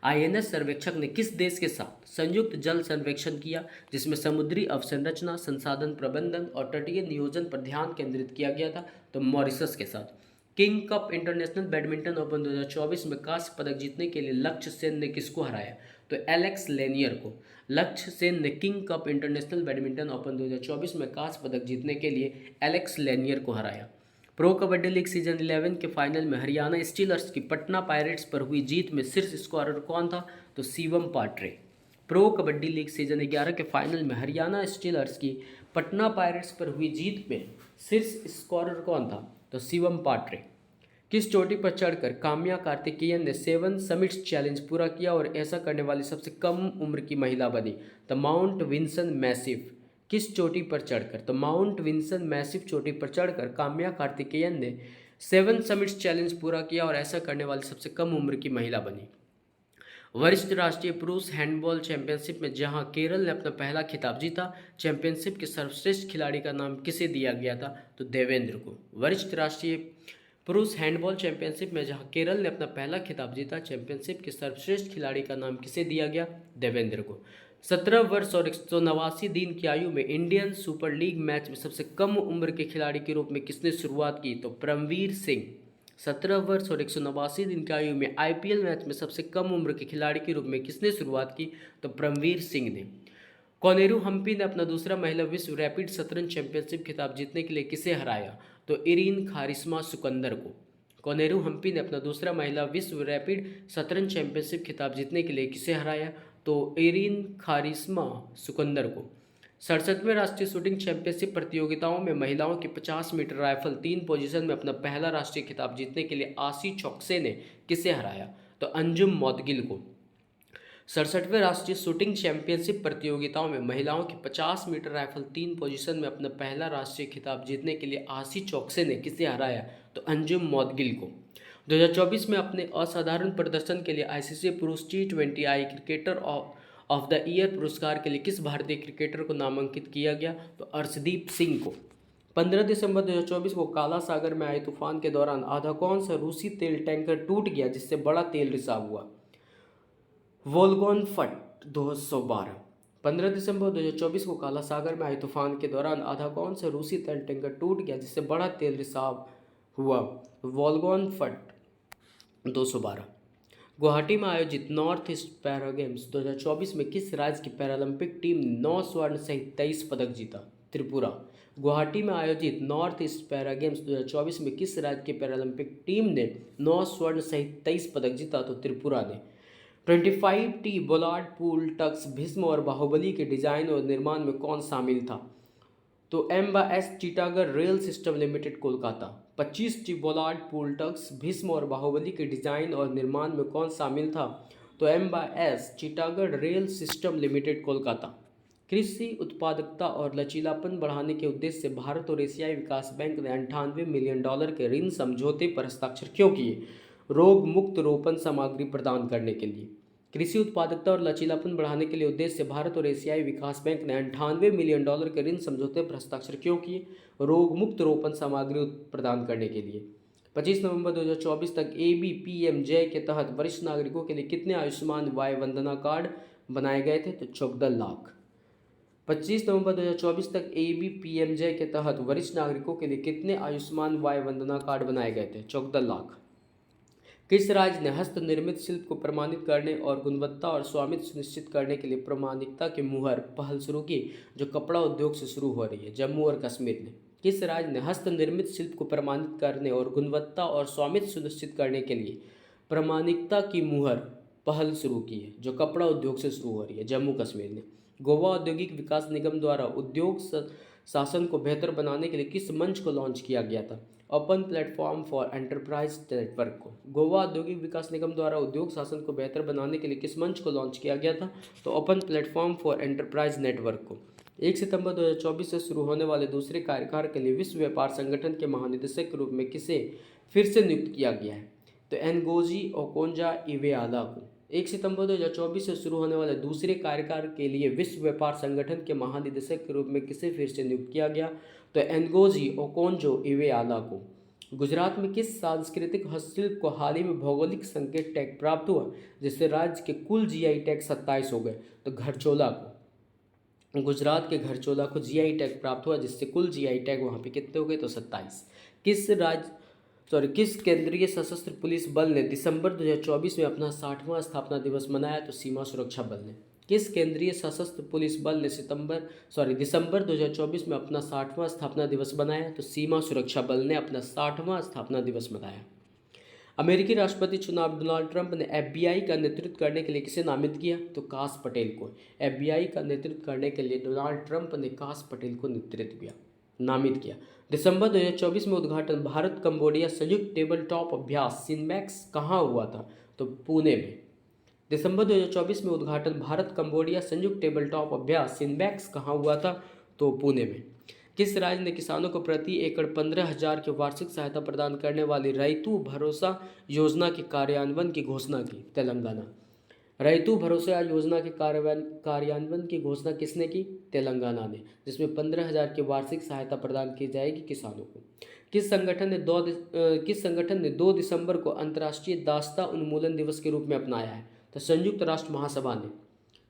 INS सर्वेक्षक ने किस देश के साथ संयुक्त जल सर्वेक्षण किया जिसमें समुद्री अवसंरचना, संसाधन प्रबंधन और तटीय नियोजन पर ध्यान केंद्रित किया गया था? तो मॉरिशस के साथ। King cup international badminton open 2024 में कांस्य पदक जीतने के लिए लक्ष्य सेन ने किसको हराया? तो एलेक्स लेनियर को। लक्ष्य सेन ने king cup international badminton open 2024 में कांस्य पदक जीतने के लिए एलेक्स लेनियर को हराया। प्रो कबड्डी लीग सीजन 11 के फाइनल में हरियाणा स्टीलर्स की पटना पायरेट्स पर हुई जीत में शीर्ष स्कोरर कौन था? तो Shivam Patre. Pro kabaddi league season 11 के फाइनल में हरियाणा स्टीलर्स की पटना पायरेट्स पर हुई जीत में शीर्ष स्कोरर कौन था? तो शिवम पाट्रे। किस चोटी पर चढ़कर काम्या कार्तिकेयन ने 7 समिट्स चैलेंज पूरा किया और ऐसा करने वाली सबसे कम उम्र की महिला बनी? The Mount Vinson massif. किस चोटी पर चढ़कर? तो माउंट विंसन मैसिव चोटी पर चढ़कर काम्या कार्तिकेयन ने 7 समिट्स चैलेंज पूरा किया और ऐसा करने वाली सबसे कम उम्र की महिला बनी। वरिष्ठ राष्ट्रीय पुरुष हैंडबॉल चैंपियनशिप में जहां केरल ने अपना पहला खिताब जीता, चैंपियनशिप के सर्वश्रेष्ठ खिलाड़ी का नाम किसे दिया गया था? तो देवेंद्र को। वरिष्ठ राष्ट्रीय पुरुष हैंडबॉल चैंपियनशिप में जहां केरल ने अपना पहला खिताब जीता, चैंपियनशिप के सर्वश्रेष्ठ खिलाड़ी का नाम किसे दिया गया? देवेंद्र को। 17 वर्ष और 189 दिन की आयु में इंडियन सुपर लीग मैच में सबसे कम उम्र के खिलाड़ी के रूप में किसने शुरुआत की? तो परमवीर सिंह। 17 वर्ष और 189 दिन की आयु में IPL मैच में सबसे कम उम्र के खिलाड़ी के रूप में किसने शुरुआत की? तो परमवीर सिंह ने। कोनेरू हम्पी ने अपना दूसरा महिला विश्व रैपिड शतरंज चैंपियनशिप खिताब जीतने के लिए किसे हराया? तो इरीन खारिस्मा सुकंदर को। कोनेरू हम्पी ने अपना दूसरा महिला विश्व रैपिड शतरंज चैंपियनशिप खिताब जीतने के लिए किसे हराया? तो इरीन खारिस्मा सुकंदर को। 67वें राष्ट्रीय शूटिंग चैंपियनशिप प्रतियोगिताओं में महिलाओं की 50 मीटर राइफल 3 पोजीशन में अपना पहला राष्ट्रीय खिताब जीतने के लिए आशी चौकसे ने किसे हराया? तो अंजुम मौदगिल को। 67वें राष्ट्रीय शूटिंग चैंपियनशिप प्रतियोगिताओं में महिलाओं की 50 मीटर राइफल 3 पोजीशन में अपना पहला राष्ट्रीय खिताब जीतने के लिए आशी चौकसे ने किसे हराया? तो अंजुम मौदगिल को। 2024 में अपने असाधारण प्रदर्शन के लिए ICC पुरुष T20I cricketer of the year पुरस्कार के लिए किस भारतीय क्रिकेटर को नामांकित किया गया? तो अर्शदीप सिंह को। 15 दिसंबर 2024 को काला सागर में आए तूफान के दौरान आधा कौन सा रूसी तेल टैंकर टूट गया जिससे बड़ा तेल रिसाव हुआ? वोल्गोनफट 212। 15 दिसंबर 2024 को काला सागर में आए तूफान के दौरान आधा कौन सा रूसी तेल टैंकर टूट गया जिससे बड़ा तेल रिसाव हुआ? वोल्गोनफट 212। गुवाहाटी में आयोजित नॉर्थ ईस्ट पैरा गेम्स 2024 में किस राज्य की पैरालंपिक टीम ने 9 स्वर्ण सहित 23 पदक जीता? त्रिपुरा। गुवाहाटी में आयोजित नॉर्थ ईस्ट पैरा गेम्स 2024 में किस राज्य की पैरालंपिक टीम ने 9 स्वर्ण सहित 23 पदक जीता? तो त्रिपुरा ने। 25T bollard pull tugs Bhishma और बाहुबली के डिजाइन और निर्माण में कौन शामिल था? तो M S Titagarh rail system limited Kolkata. 25T bollard pull tugs Bhishma और बाहुबली के डिजाइन और निर्माण में कौन शामिल था? तो M S Titagarh rail system limited Kolkata. कृषि उत्पादकता और लचीलापन बढ़ाने के उद्देश्य से भारत और एशियाई विकास बैंक ने $98 मिलियन के ऋण समझौते पर हस्ताक्षर क्यों किए? रोग मुक्त रोपण सामग्री प्रदान करने के लिए। कृषि उत्पादकता और लचीलापन बढ़ाने के लिए उद्देश्य से भारत और एशियाई विकास बैंक ने $98 मिलियन के ऋण समझौते पर हस्ताक्षर क्यों किए? रोग मुक्त रोपण सामग्री प्रदान करने के लिए। 25 नवंबर 2024 तक ABPMJ के तहत वरिष्ठ नागरिकों के लिए कितने आयुष्मान वय वंदना कार्ड बनाए गए थे? तो 14 लाख। 25 नवंबर 2024 तक ABPMJ के तहत वरिष्ठ नागरिकों के लिए कितने आयुष्मान वय वंदना कार्ड बनाए गए थे? 14 लाख। किस राज्य ने हस्त निर्मित शिल्प को प्रमाणित करने और गुणवत्ता और स्वामित्व सुनिश्चित करने के लिए प्रमाणिकता की मुहर पहल शुरू की, जो कपड़ा उद्योग से शुरू हो रही है? जम्मू और कश्मीर ने। किस राज्य ने हस्त निर्मित शिल्प को प्रमाणित करने और गुणवत्ता और स्वामित्व सुनिश्चित करने के लिए प्रमाणिकता की मुहर पहल शुरू की है, जो कपड़ा उद्योग से शुरू हो रही है? जम्मू कश्मीर ने। गोवा औद्योगिक विकास निगम द्वारा उद्योग शासन को बेहतर बनाने के लिए किस मंच को लॉन्च किया गया था? Open platform for enterprise network को। गोवा औद्योगिक विकास निगम द्वारा उद्योग शासन को बेहतर बनाने के लिए किस मंच को लॉन्च किया गया था? तो open platform for enterprise network को। 1 सितंबर 2024 से शुरू होने वाले दूसरे कार्यकाल के लिए विश्व व्यापार संगठन के महानिदेशक के रूप में किसे फिर से नियुक्त किया गया है? तो एनगोजी ओकोंजा-इवेआला को। 1 सितंबर 2024 से शुरू होने वाले दूसरे कार्यकाल के लिए विश्व व्यापार संगठन के महानिदेशक के रूप में किसे फिर से नियुक्त किया गया? तो एनगोजी ओकोंजो-इवेआला को। गुजरात में किस सांस्कृतिक हस्तशिल्प को हाल ही में भौगोलिक संकेत टैग प्राप्त हुआ, जिससे राज्य के कुल GI टैग 27 हो गए? तो घरचोला को। गुजरात के घरचोला को GI टैग प्राप्त हुआ, जिससे कुल GI टैग वहाँ पे कितने हो गए? तो 27। किस केंद्रीय सशस्त्र पुलिस बल ने दिसंबर 2024 में अपना 60वां स्थापना दिवस मनाया? तो सीमा सुरक्षा बल ने। किस केंद्रीय सशस्त्र पुलिस बल ने दिसंबर 2024 में अपना 60वां स्थापना दिवस मनाया? तो सीमा सुरक्षा बल ने अपना 60वां स्थापना दिवस मनाया। अमेरिकी राष्ट्रपति चुनाव डोनाल्ड ट्रंप ने FBI का नेतृत्व करने के लिए किसे नामित किया? तो काश पटेल को। FBI का नेतृत्व करने के लिए डोनाल्ड ट्रंप ने काश पटेल को नामित किया। दिसंबर 2024 में उद्घाटन भारत कंबोडिया संयुक्त टेबल टॉप अभ्यास सिनमैक्स कहाँ हुआ था? तो पुणे में। दिसंबर 2024 में उद्घाटन भारत कंबोडिया संयुक्त टेबल टॉप अभ्यास सिनमैक्स कहाँ हुआ था? तो पुणे में। किस राज्य ने किसानों को प्रति एकड़ 15,000 की वार्षिक सहायता प्रदान करने वाली रैतु भरोसा योजना के कार्यान्वयन की घोषणा की? तेलंगाना। रैतु भरोसा योजना के कार्यान्वयन की घोषणा किसने की? तेलंगाना ने, जिसमें 15,000 की वार्षिक सहायता प्रदान की जाएगी किसानों को। किस संगठन ने 2 दिसंबर को अंतर्राष्ट्रीय दास्ता उन्मूलन दिवस के रूप में अपनाया है? तो संयुक्त राष्ट्र महासभा ने।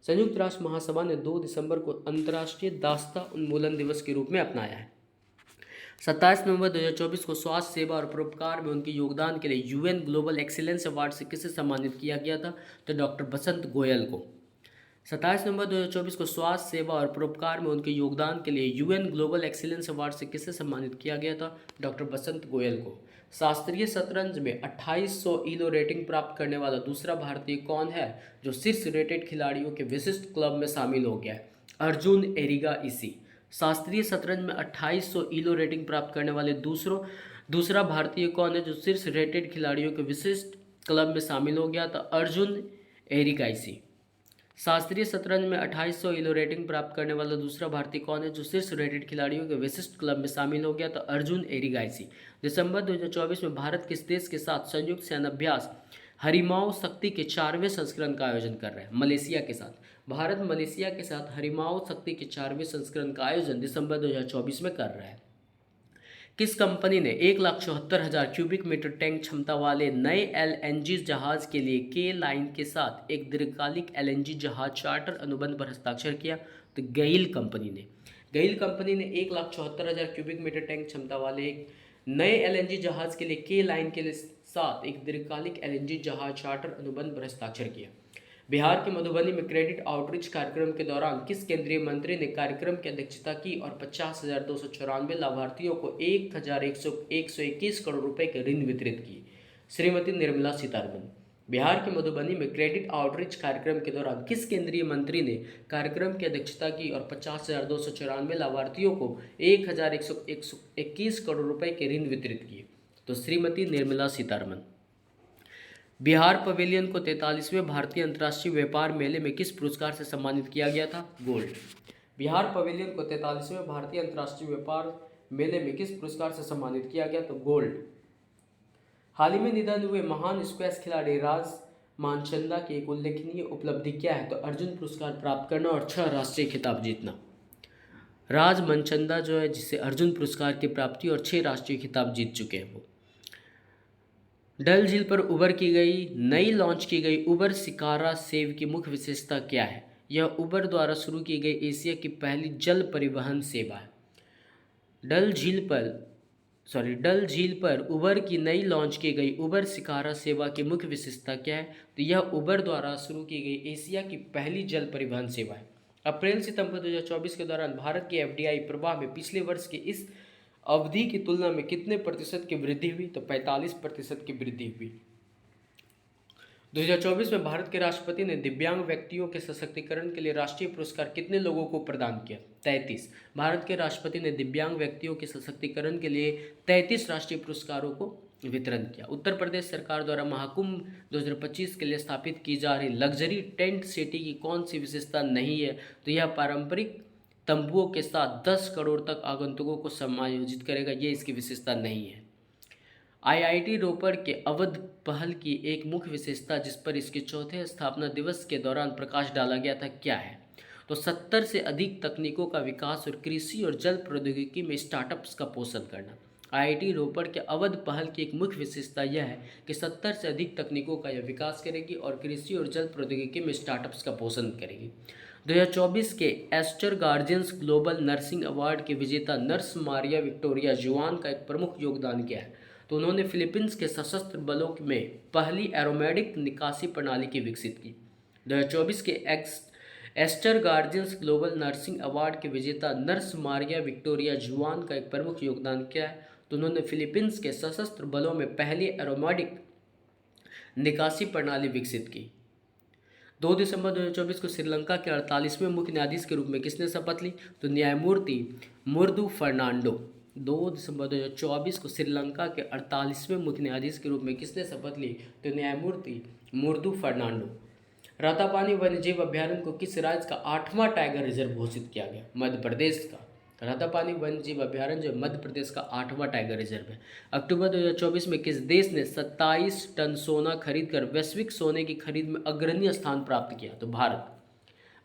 संयुक्त राष्ट्र महासभा ने 2 दिसंबर को अंतर्राष्ट्रीय दास्ता उन्मूलन दिवस के रूप में अपनाया है। 27 नवंबर 2024 को स्वास्थ्य सेवा और परोपकार में उनके योगदान के लिए UN ग्लोबल एक्सीलेंस अवार्ड से किसे सम्मानित किया गया था? तो डॉक्टर बसंत गोयल को। 27 नवंबर 2024 को स्वास्थ्य सेवा और परोपकार में उनके योगदान के लिए UN ग्लोबल एक्सीलेंस अवार्ड से किसे सम्मानित किया गया था? डॉक्टर बसंत गोयल को। शास्त्रीय शतरंज में 2800 ईलो रेटिंग प्राप्त करने वाला दूसरा भारतीय कौन है, जो शीर्ष रेटेड खिलाड़ियों के विशिष्ट क्लब में शामिल हो गया है? अर्जुन एरिगा इसी। शास्त्रीय शतरंज में 2800 ईलो रेटिंग प्राप्त करने वाले दूसरा भारतीय कौन है, जो शीर्ष रेटेड खिलाड़ियों के विशिष्ट क्लब में शामिल हो गया? था अर्जुन एरिगाइसी। शास्त्रीय शतरंज में 2800 ईलो रेटिंग प्राप्त करने वाला दूसरा भारतीय कौन है, जो शीर्ष रेटेड खिलाड़ियों के विशिष्ट क्लब में शामिल हो गया? तो अर्जुन एरिगाइसी। दिसंबर 2024 में भारत किस देश के साथ संयुक्त सैन्याभ्यास हरिमाओ शक्ति के 4वें संस्करण का आयोजन कर रहा है? मलेशिया के साथ। भारत मलेशिया के साथ हरिमाओ शक्ति के 4वें संस्करण का आयोजन दिसंबर 2024 में कर रहा है। किस कंपनी ने 1,74,000 क्यूबिक मीटर टैंक क्षमता वाले नए LNG जहाज के लिए के लाइन के साथ एक दीर्घकालिक LNG जहाज चार्टर अनुबंध पर हस्ताक्षर किया? तो गेल कंपनी ने। गेल कंपनी ने 1,74,000 क्यूबिक मीटर टैंक क्षमता वाले एक नए LNG जहाज के लिए के लाइन के साथ एक दीर्घकालिक LNG जहाज चार्टर अनुबंध पर हस्ताक्षर किया। बिहार के मधुबनी में क्रेडिट आउटरीच कार्यक्रम के दौरान किस केंद्रीय मंत्री ने कार्यक्रम की अध्यक्षता की और 50,294 लाभार्थियों को 1,121 करोड़ रुपए के ऋण वितरित किए? श्रीमती निर्मला सीतारमण। बिहार के मधुबनी में क्रेडिट आउटरीच कार्यक्रम के दौरान किस केंद्रीय मंत्री ने कार्यक्रम की अध्यक्षता की और 50,294 लाभार्थियों को 1,121 करोड़ रुपए के ऋण वितरित किए? तो श्रीमती निर्मला सीतारमण। बिहार पवेलियन को 43वें भारतीय अंतर्राष्ट्रीय व्यापार मेले में किस पुरस्कार से सम्मानित किया गया था? गोल्ड। बिहार पवेलियन को 43वें भारतीय अंतर्राष्ट्रीय व्यापार मेले में किस पुरस्कार से सम्मानित किया गया? तो गोल्ड। हाल ही में निधन हुए महान स्क्वैश खिलाड़ी राज मानचंदा की एक उल्लेखनीय उपलब्धि क्या है? तो अर्जुन पुरस्कार प्राप्त करना और 6 राष्ट्रीय खिताब जीतना। राज मनचंदा जो है, जिसे अर्जुन पुरस्कार की प्राप्ति और 6 राष्ट्रीय खिताब जीत चुके हैं वो। डल झील पर नई लॉन्च की गई उबर शिकारा सेव की मुख्य विशेषता क्या है? यह उबर द्वारा शुरू की गई एशिया की पहली जल परिवहन सेवा है। डल झील पर उबर की नई लॉन्च की गई उबर शिकारा सेवा की मुख्य विशेषता क्या है? तो यह उबर द्वारा शुरू की गई एशिया की पहली जल परिवहन सेवा है। अप्रैल सितंबर 2024 के दौरान भारत की एफडीआई प्रवाह में पिछले वर्ष की इस अवधि की तुलना में कितने प्रतिशत की वृद्धि हुई? तो 45% की वृद्धि हुई। 2024 में भारत के राष्ट्रपति ने दिव्यांग व्यक्तियों के सशक्तिकरण के लिए राष्ट्रीय पुरस्कार कितने लोगों को प्रदान किया? 33। भारत के राष्ट्रपति ने दिव्यांग व्यक्तियों के सशक्तिकरण के लिए 33 राष्ट्रीय पुरस्कारों को वितरण किया। उत्तर प्रदेश सरकार द्वारा महाकुंभ 2025 के लिए स्थापित की जा रही लग्जरी टेंट सिटी की कौन सी विशेषता नहीं है? तो यह पारंपरिक तंबुओं के साथ 10 करोड़ तक आगंतुकों को समायोजित करेगा। ये इसकी विशेषता नहीं है। आईआईटी रोपड़ के अवध पहल की एक मुख्य विशेषता जिस पर इसके चौथे स्थापना दिवस के दौरान प्रकाश डाला गया था क्या है? तो 70 से अधिक तकनीकों का विकास और कृषि और जल प्रौद्योगिकी में स्टार्टअप्स का पोषण करना। आईआईटी रोपड़ के अवध पहल की एक मुख्य विशेषता यह है कि 70 से अधिक तकनीकों का यह विकास करेगी और कृषि और जल प्रौद्योगिकी में स्टार्टअप्स का पोषण करेगी। 2024 के Aster Guardians Global Nursing Award के विजेता नर्स मारिया विक्टोरिया जुआन का एक प्रमुख योगदान क्या है? तो उन्होंने फिलीपींस के सशस्त्र बलों में पहली एरोमेटिक निकासी प्रणाली की विकसित की। 2024 के Aster Guardians Global Nursing Award के विजेता नर्स मारिया विक्टोरिया जुआन का एक प्रमुख योगदान क्या है? तो उन्होंने फिलीपींस के सशस्त्र बलों में पहली एरोमेटिक निकासी प्रणाली विकसित की। 2 दिसंबर 2024 को श्रीलंका के 48वें मुख्य न्यायाधीश के रूप में किसने शपथ ली? तो न्यायमूर्ति मुर्दू फर्नांडो। 2 दिसंबर 2024 को श्रीलंका के 48वें मुख्य न्यायाधीश के रूप में किसने शपथ ली? तो न्यायमूर्ति मुर्दू फर्नांडो। रातापानी वन्यजीव अभ्यारण्य को किस राज्य का 8वां टाइगर रिजर्व घोषित किया गया? मध्य प्रदेश का। रातापानी वन्यजीव अभ्यारण्य जो मध्य प्रदेश का 8वां टाइगर रिजर्व है। अक्टूबर 2024 में किस देश ने 27 टन सोना खरीदकर वैश्विक सोने की खरीद में अग्रणी स्थान प्राप्त किया? तो भारत।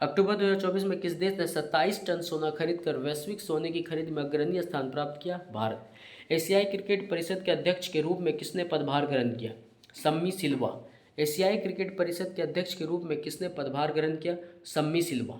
अक्टूबर 2024 में किस देश ने 27 टन सोना खरीदकर वैश्विक सोने की खरीद में अग्रणी स्थान प्राप्त किया? भारत। एशियाई क्रिकेट परिषद के अध्यक्ष के रूप में किसने पदभार ग्रहण किया? सम्मी सिल्वा। एशियाई क्रिकेट परिषद के अध्यक्ष के रूप में किसने पदभार ग्रहण किया? सम्मी सिल्वा।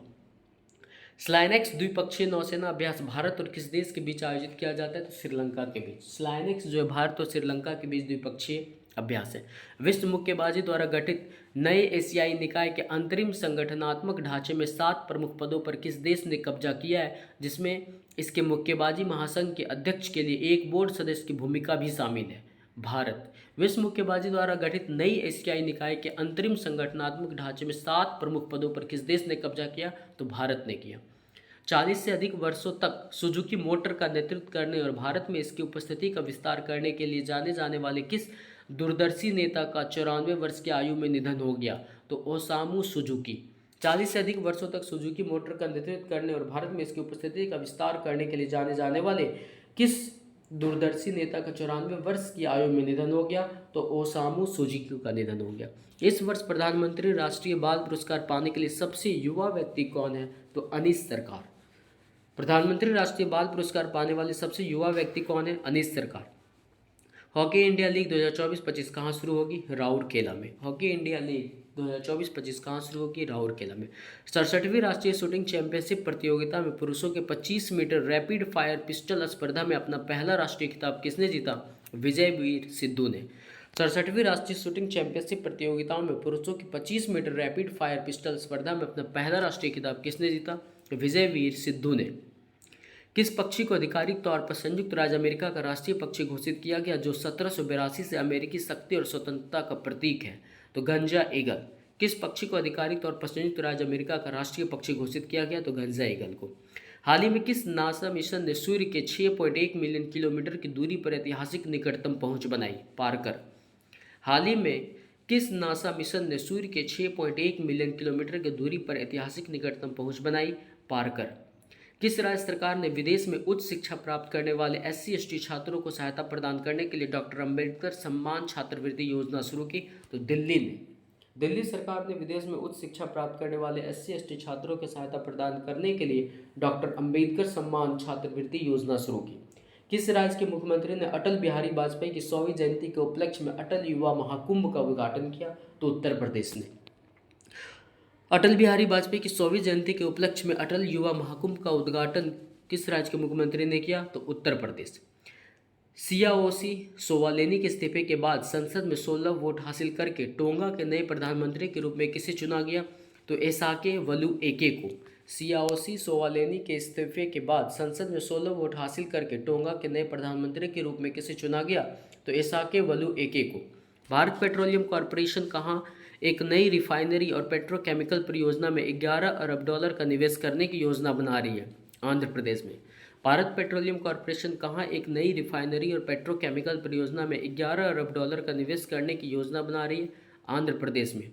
स्लाइनेक्स द्विपक्षीय नौसेना अभ्यास भारत और किस देश के बीच आयोजित किया जाता है? तो श्रीलंका के बीच। स्लाइनेक्स जो है भारत और श्रीलंका के बीच द्विपक्षीय अभ्यास है। विश्व मुक्केबाजी द्वारा गठित नए एशियाई निकाय के अंतरिम संगठनात्मक ढांचे में 7 प्रमुख पदों पर किस देश ने कब्जा किया है, जिसमें इसके मुक्केबाजी महासंघ के अध्यक्ष के लिए एक बोर्ड सदस्य की भूमिका भी शामिल है? भारत। विश्व मुक्केबाजी द्वारा गठित नई एशियाई निकाय के अंतरिम संगठनात्मक ढांचे में 7 प्रमुख पदों पर किस देश ने कब्जा किया? तो भारत ने किया। 40 से अधिक वर्षों तक सुजुकी मोटर का नेतृत्व करने और भारत में इसकी उपस्थिति का विस्तार करने के लिए जाने जाने वाले किस दूरदर्शी नेता का 94 वर्ष की आयु में निधन हो गया? तो ओसामू सुजुकी। 40 से अधिक वर्षों तक सुजुकी मोटर का नेतृत्व करने और भारत में इसकी उपस्थिति का विस्तार करने के लिए जाने जाने वाले किस दूरदर्शी नेता का 94 वर्ष की आयु में निधन हो गया? तो ओसामू सुजुकी का निधन हो गया। इस वर्ष प्रधानमंत्री राष्ट्रीय बाल पुरस्कार पाने के लिए सबसे युवा व्यक्ति कौन है? तो अनीश सरकार। प्रधानमंत्री राष्ट्रीय बाल पुरस्कार पाने वाले सबसे युवा व्यक्ति कौन है? अनीश सरकार। हॉकी इंडिया लीग 2024-25 कहाँ शुरू होगी? राउरकेला में। हॉकी इंडिया लीग 2024-25 कहाँ शुरू होगी? राउरकेला में। 67वीं राष्ट्रीय शूटिंग चैंपियनशिप प्रतियोगिता में पुरुषों के 25 मीटर रैपिड फायर पिस्टल स्पर्धा में अपना पहला राष्ट्रीय खिताब किसने जीता? विजयवीर सिद्धू ने। 67वीं राष्ट्रीय शूटिंग चैंपियनशिप प्रतियोगिताओं में पुरुषों की 25 मीटर रैपिड फायर पिस्टल स्पर्धा में अपना पहला राष्ट्रीय खिताब किसने जीता? विजयवीर सिद्धू ने। किस पक्षी को आधिकारिक तौर पर संयुक्त राज्य अमेरिका का राष्ट्रीय पक्षी घोषित किया गया, जो 1782 से अमेरिकी शक्ति और स्वतंत्रता का प्रतीक है? तो गंजा ईगल। किस पक्षी को आधिकारिक तौर पर संयुक्त राज्य अमेरिका का राष्ट्रीय पक्षी घोषित किया गया? तो गंजा ईगल को। हाल ही में किस नासा मिशन ने सूर्य के 6.1 मिलियन किलोमीटर की दूरी पर ऐतिहासिक निकटतम पहुंच बनाई? पार्कर। हाल ही में किस नासा मिशन ने सूर्य के 6.1 मिलियन किलोमीटर की दूरी पर ऐतिहासिक निकटतम पहुंच बनाई? पार्कर। किस राज्य सरकार ने विदेश में उच्च शिक्षा प्राप्त करने वाले SC/ST छात्रों को सहायता प्रदान करने के लिए डॉक्टर अंबेडकर सम्मान छात्रवृत्ति योजना शुरू की? तो दिल्ली ने। दिल्ली सरकार ने विदेश में उच्च शिक्षा प्राप्त करने वाले SC/ST छात्रों की सहायता प्रदान करने के लिए डॉक्टर अंबेडकर सम्मान छात्रवृत्ति योजना शुरू की। किस राज्य के मुख्यमंत्री ने अटल बिहारी वाजपेयी की 100वीं जयंती के उपलक्ष्य में अटल युवा महाकुंभ का उद्घाटन किया? तो उत्तर प्रदेश ने। अटल बिहारी वाजपेयी की 100वीं जयंती के उपलक्ष्य में अटल युवा महाकुंभ का उद्घाटन किस राज्य के मुख्यमंत्री ने किया? तो उत्तर प्रदेश। सियाओसी सोवालेनी के इस्तीफे के बाद संसद में 16 वोट हासिल करके टोंगा के नए प्रधानमंत्री के रूप में किसे चुना गया? तो एसाके वलुएके को। सियाओसी सोवालेनी के इस्तीफे के बाद संसद में 16 वोट हासिल करके टोंगा के नए प्रधानमंत्री के रूप में किसे चुना गया? तो एसाके वलुएके को। भारत पेट्रोलियम कॉरपोरेशन कहाँ एक नई रिफाइनरी और पेट्रोकेमिकल परियोजना में 11 अरब डॉलर का निवेश करने की योजना बना रही है? आंध्र प्रदेश में। भारत पेट्रोलियम कॉरपोरेशन कहाँ एक नई रिफाइनरी और पेट्रोकेमिकल परियोजना में 11 अरब डॉलर का निवेश करने की योजना बना रही है? आंध्र प्रदेश में।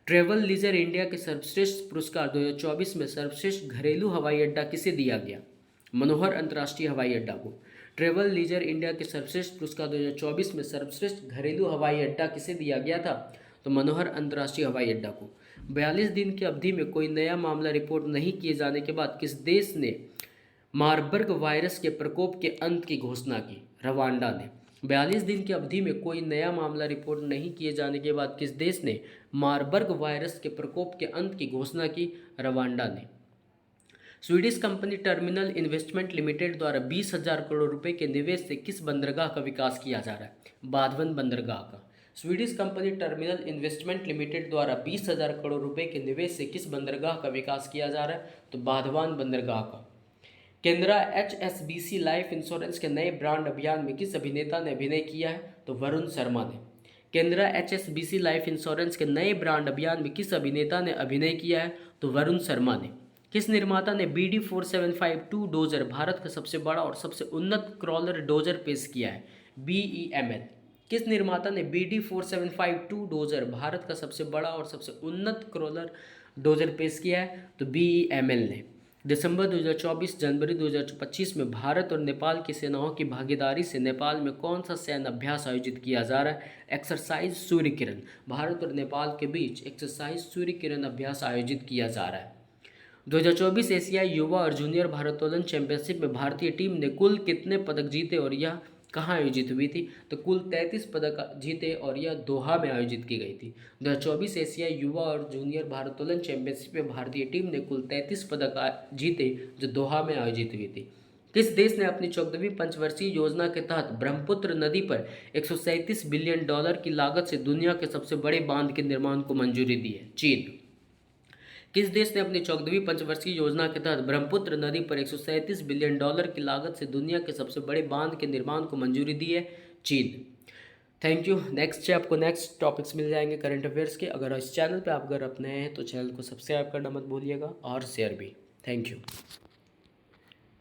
ट्रैवल लीजर इंडिया के सर्वश्रेष्ठ पुरस्कार 2024 में सर्वश्रेष्ठ घरेलू हवाई अड्डा किसे दिया गया? मनोहर अंतर्राष्ट्रीय हवाई अड्डा को। ट्रैवल लीजर इंडिया के सर्वश्रेष्ठ पुरस्कार 2024 में सर्वश्रेष्ठ घरेलू हवाई अड्डा किसे दिया गया था? तो मनोहर अंतर्राष्ट्रीय हवाई अड्डा को। 42 दिन की अवधि में कोई नया मामला रिपोर्ट नहीं किए जाने के बाद किस देश ने मार्बर्ग वायरस के प्रकोप के अंत की घोषणा की? रवांडा ने। 42 दिन की अवधि में कोई नया मामला रिपोर्ट नहीं किए जाने के बाद किस देश ने मार्बर्ग वायरस के प्रकोप के अंत की घोषणा की? रवांडा ने। Swedish company terminal investment limited द्वारा 20,000 करोड़ रुपए के निवेश से किस बंदरगाह का विकास किया जा रहा है? बाधवन बंदरगाह का। Swedish company terminal investment limited द्वारा 20,000 करोड़ रुपए के निवेश से किस बंदरगाह का विकास किया जा रहा है? तो बाधवान बंदरगाह का। केनरा HSBC लाइफ इंश्योरेंस के नए ब्रांड अभियान में किस अभिनेता ने अभिनय किया है? तो वरुण शर्मा ने। केनरा HSBC लाइफ इंश्योरेंस के नए ब्रांड अभियान में किस अभिनेता ने अभिनय किया है? तो वरुण शर्मा ने। किस निर्माता ने BD4752 डोजर भारत का सबसे बड़ा और सबसे उन्नत क्रॉलर डोजर पेश किया है? BEML। किस निर्माता ने BD4752 डोजर भारत का सबसे बड़ा और सबसे उन्नत क्रॉलर डोजर पेश किया है? तो BEML ने। दिसंबर 2024 जनवरी 2025 में भारत और नेपाल की सेनाओं की भागीदारी से नेपाल में कौन सा सैन्य अभ्यास आयोजित किया जा रहा है? एक्सरसाइज सूर्य किरण। भारत और नेपाल के बीच एक्सरसाइज सूर्य किरण अभ्यास आयोजित किया जा रहा है। 2024 एशियाई युवा और जूनियर भारोत्तोलन चैंपियनशिप में भारतीय टीम ने कुल कितने पदक जीते और यह कहाँ आयोजित हुई थी? तो कुल 33 पदक जीते और यह दोहा में आयोजित की गई थी। 2024 एशियाई युवा और जूनियर भारोत्तोलन चैंपियनशिप में भारतीय टीम ने कुल 33 पदक जीते जो दोहा में आयोजित हुई थी। किस देश ने अपनी 14वीं पंचवर्षीय योजना के तहत ब्रह्मपुत्र नदी पर 137 बिलियन डॉलर की लागत से दुनिया के सबसे बड़े बांध के निर्माण को मंजूरी दी है? चीन। किस देश ने अपनी 14वीं पंचवर्षीय योजना के तहत ब्रह्मपुत्र नदी पर 137 बिलियन डॉलर की लागत से दुनिया के सबसे बड़े बांध के निर्माण को मंजूरी दी है? चीन। Thank you. नेक्स्ट आपको नेक्स्ट टॉपिक्स मिल जाएंगे करंट अफेयर्स के। अगर इस चैनल पे आप अगर नए हैं तो चैनल को सब्सक्राइब करना मत भूलिएगा और शेयर भी। Thank you.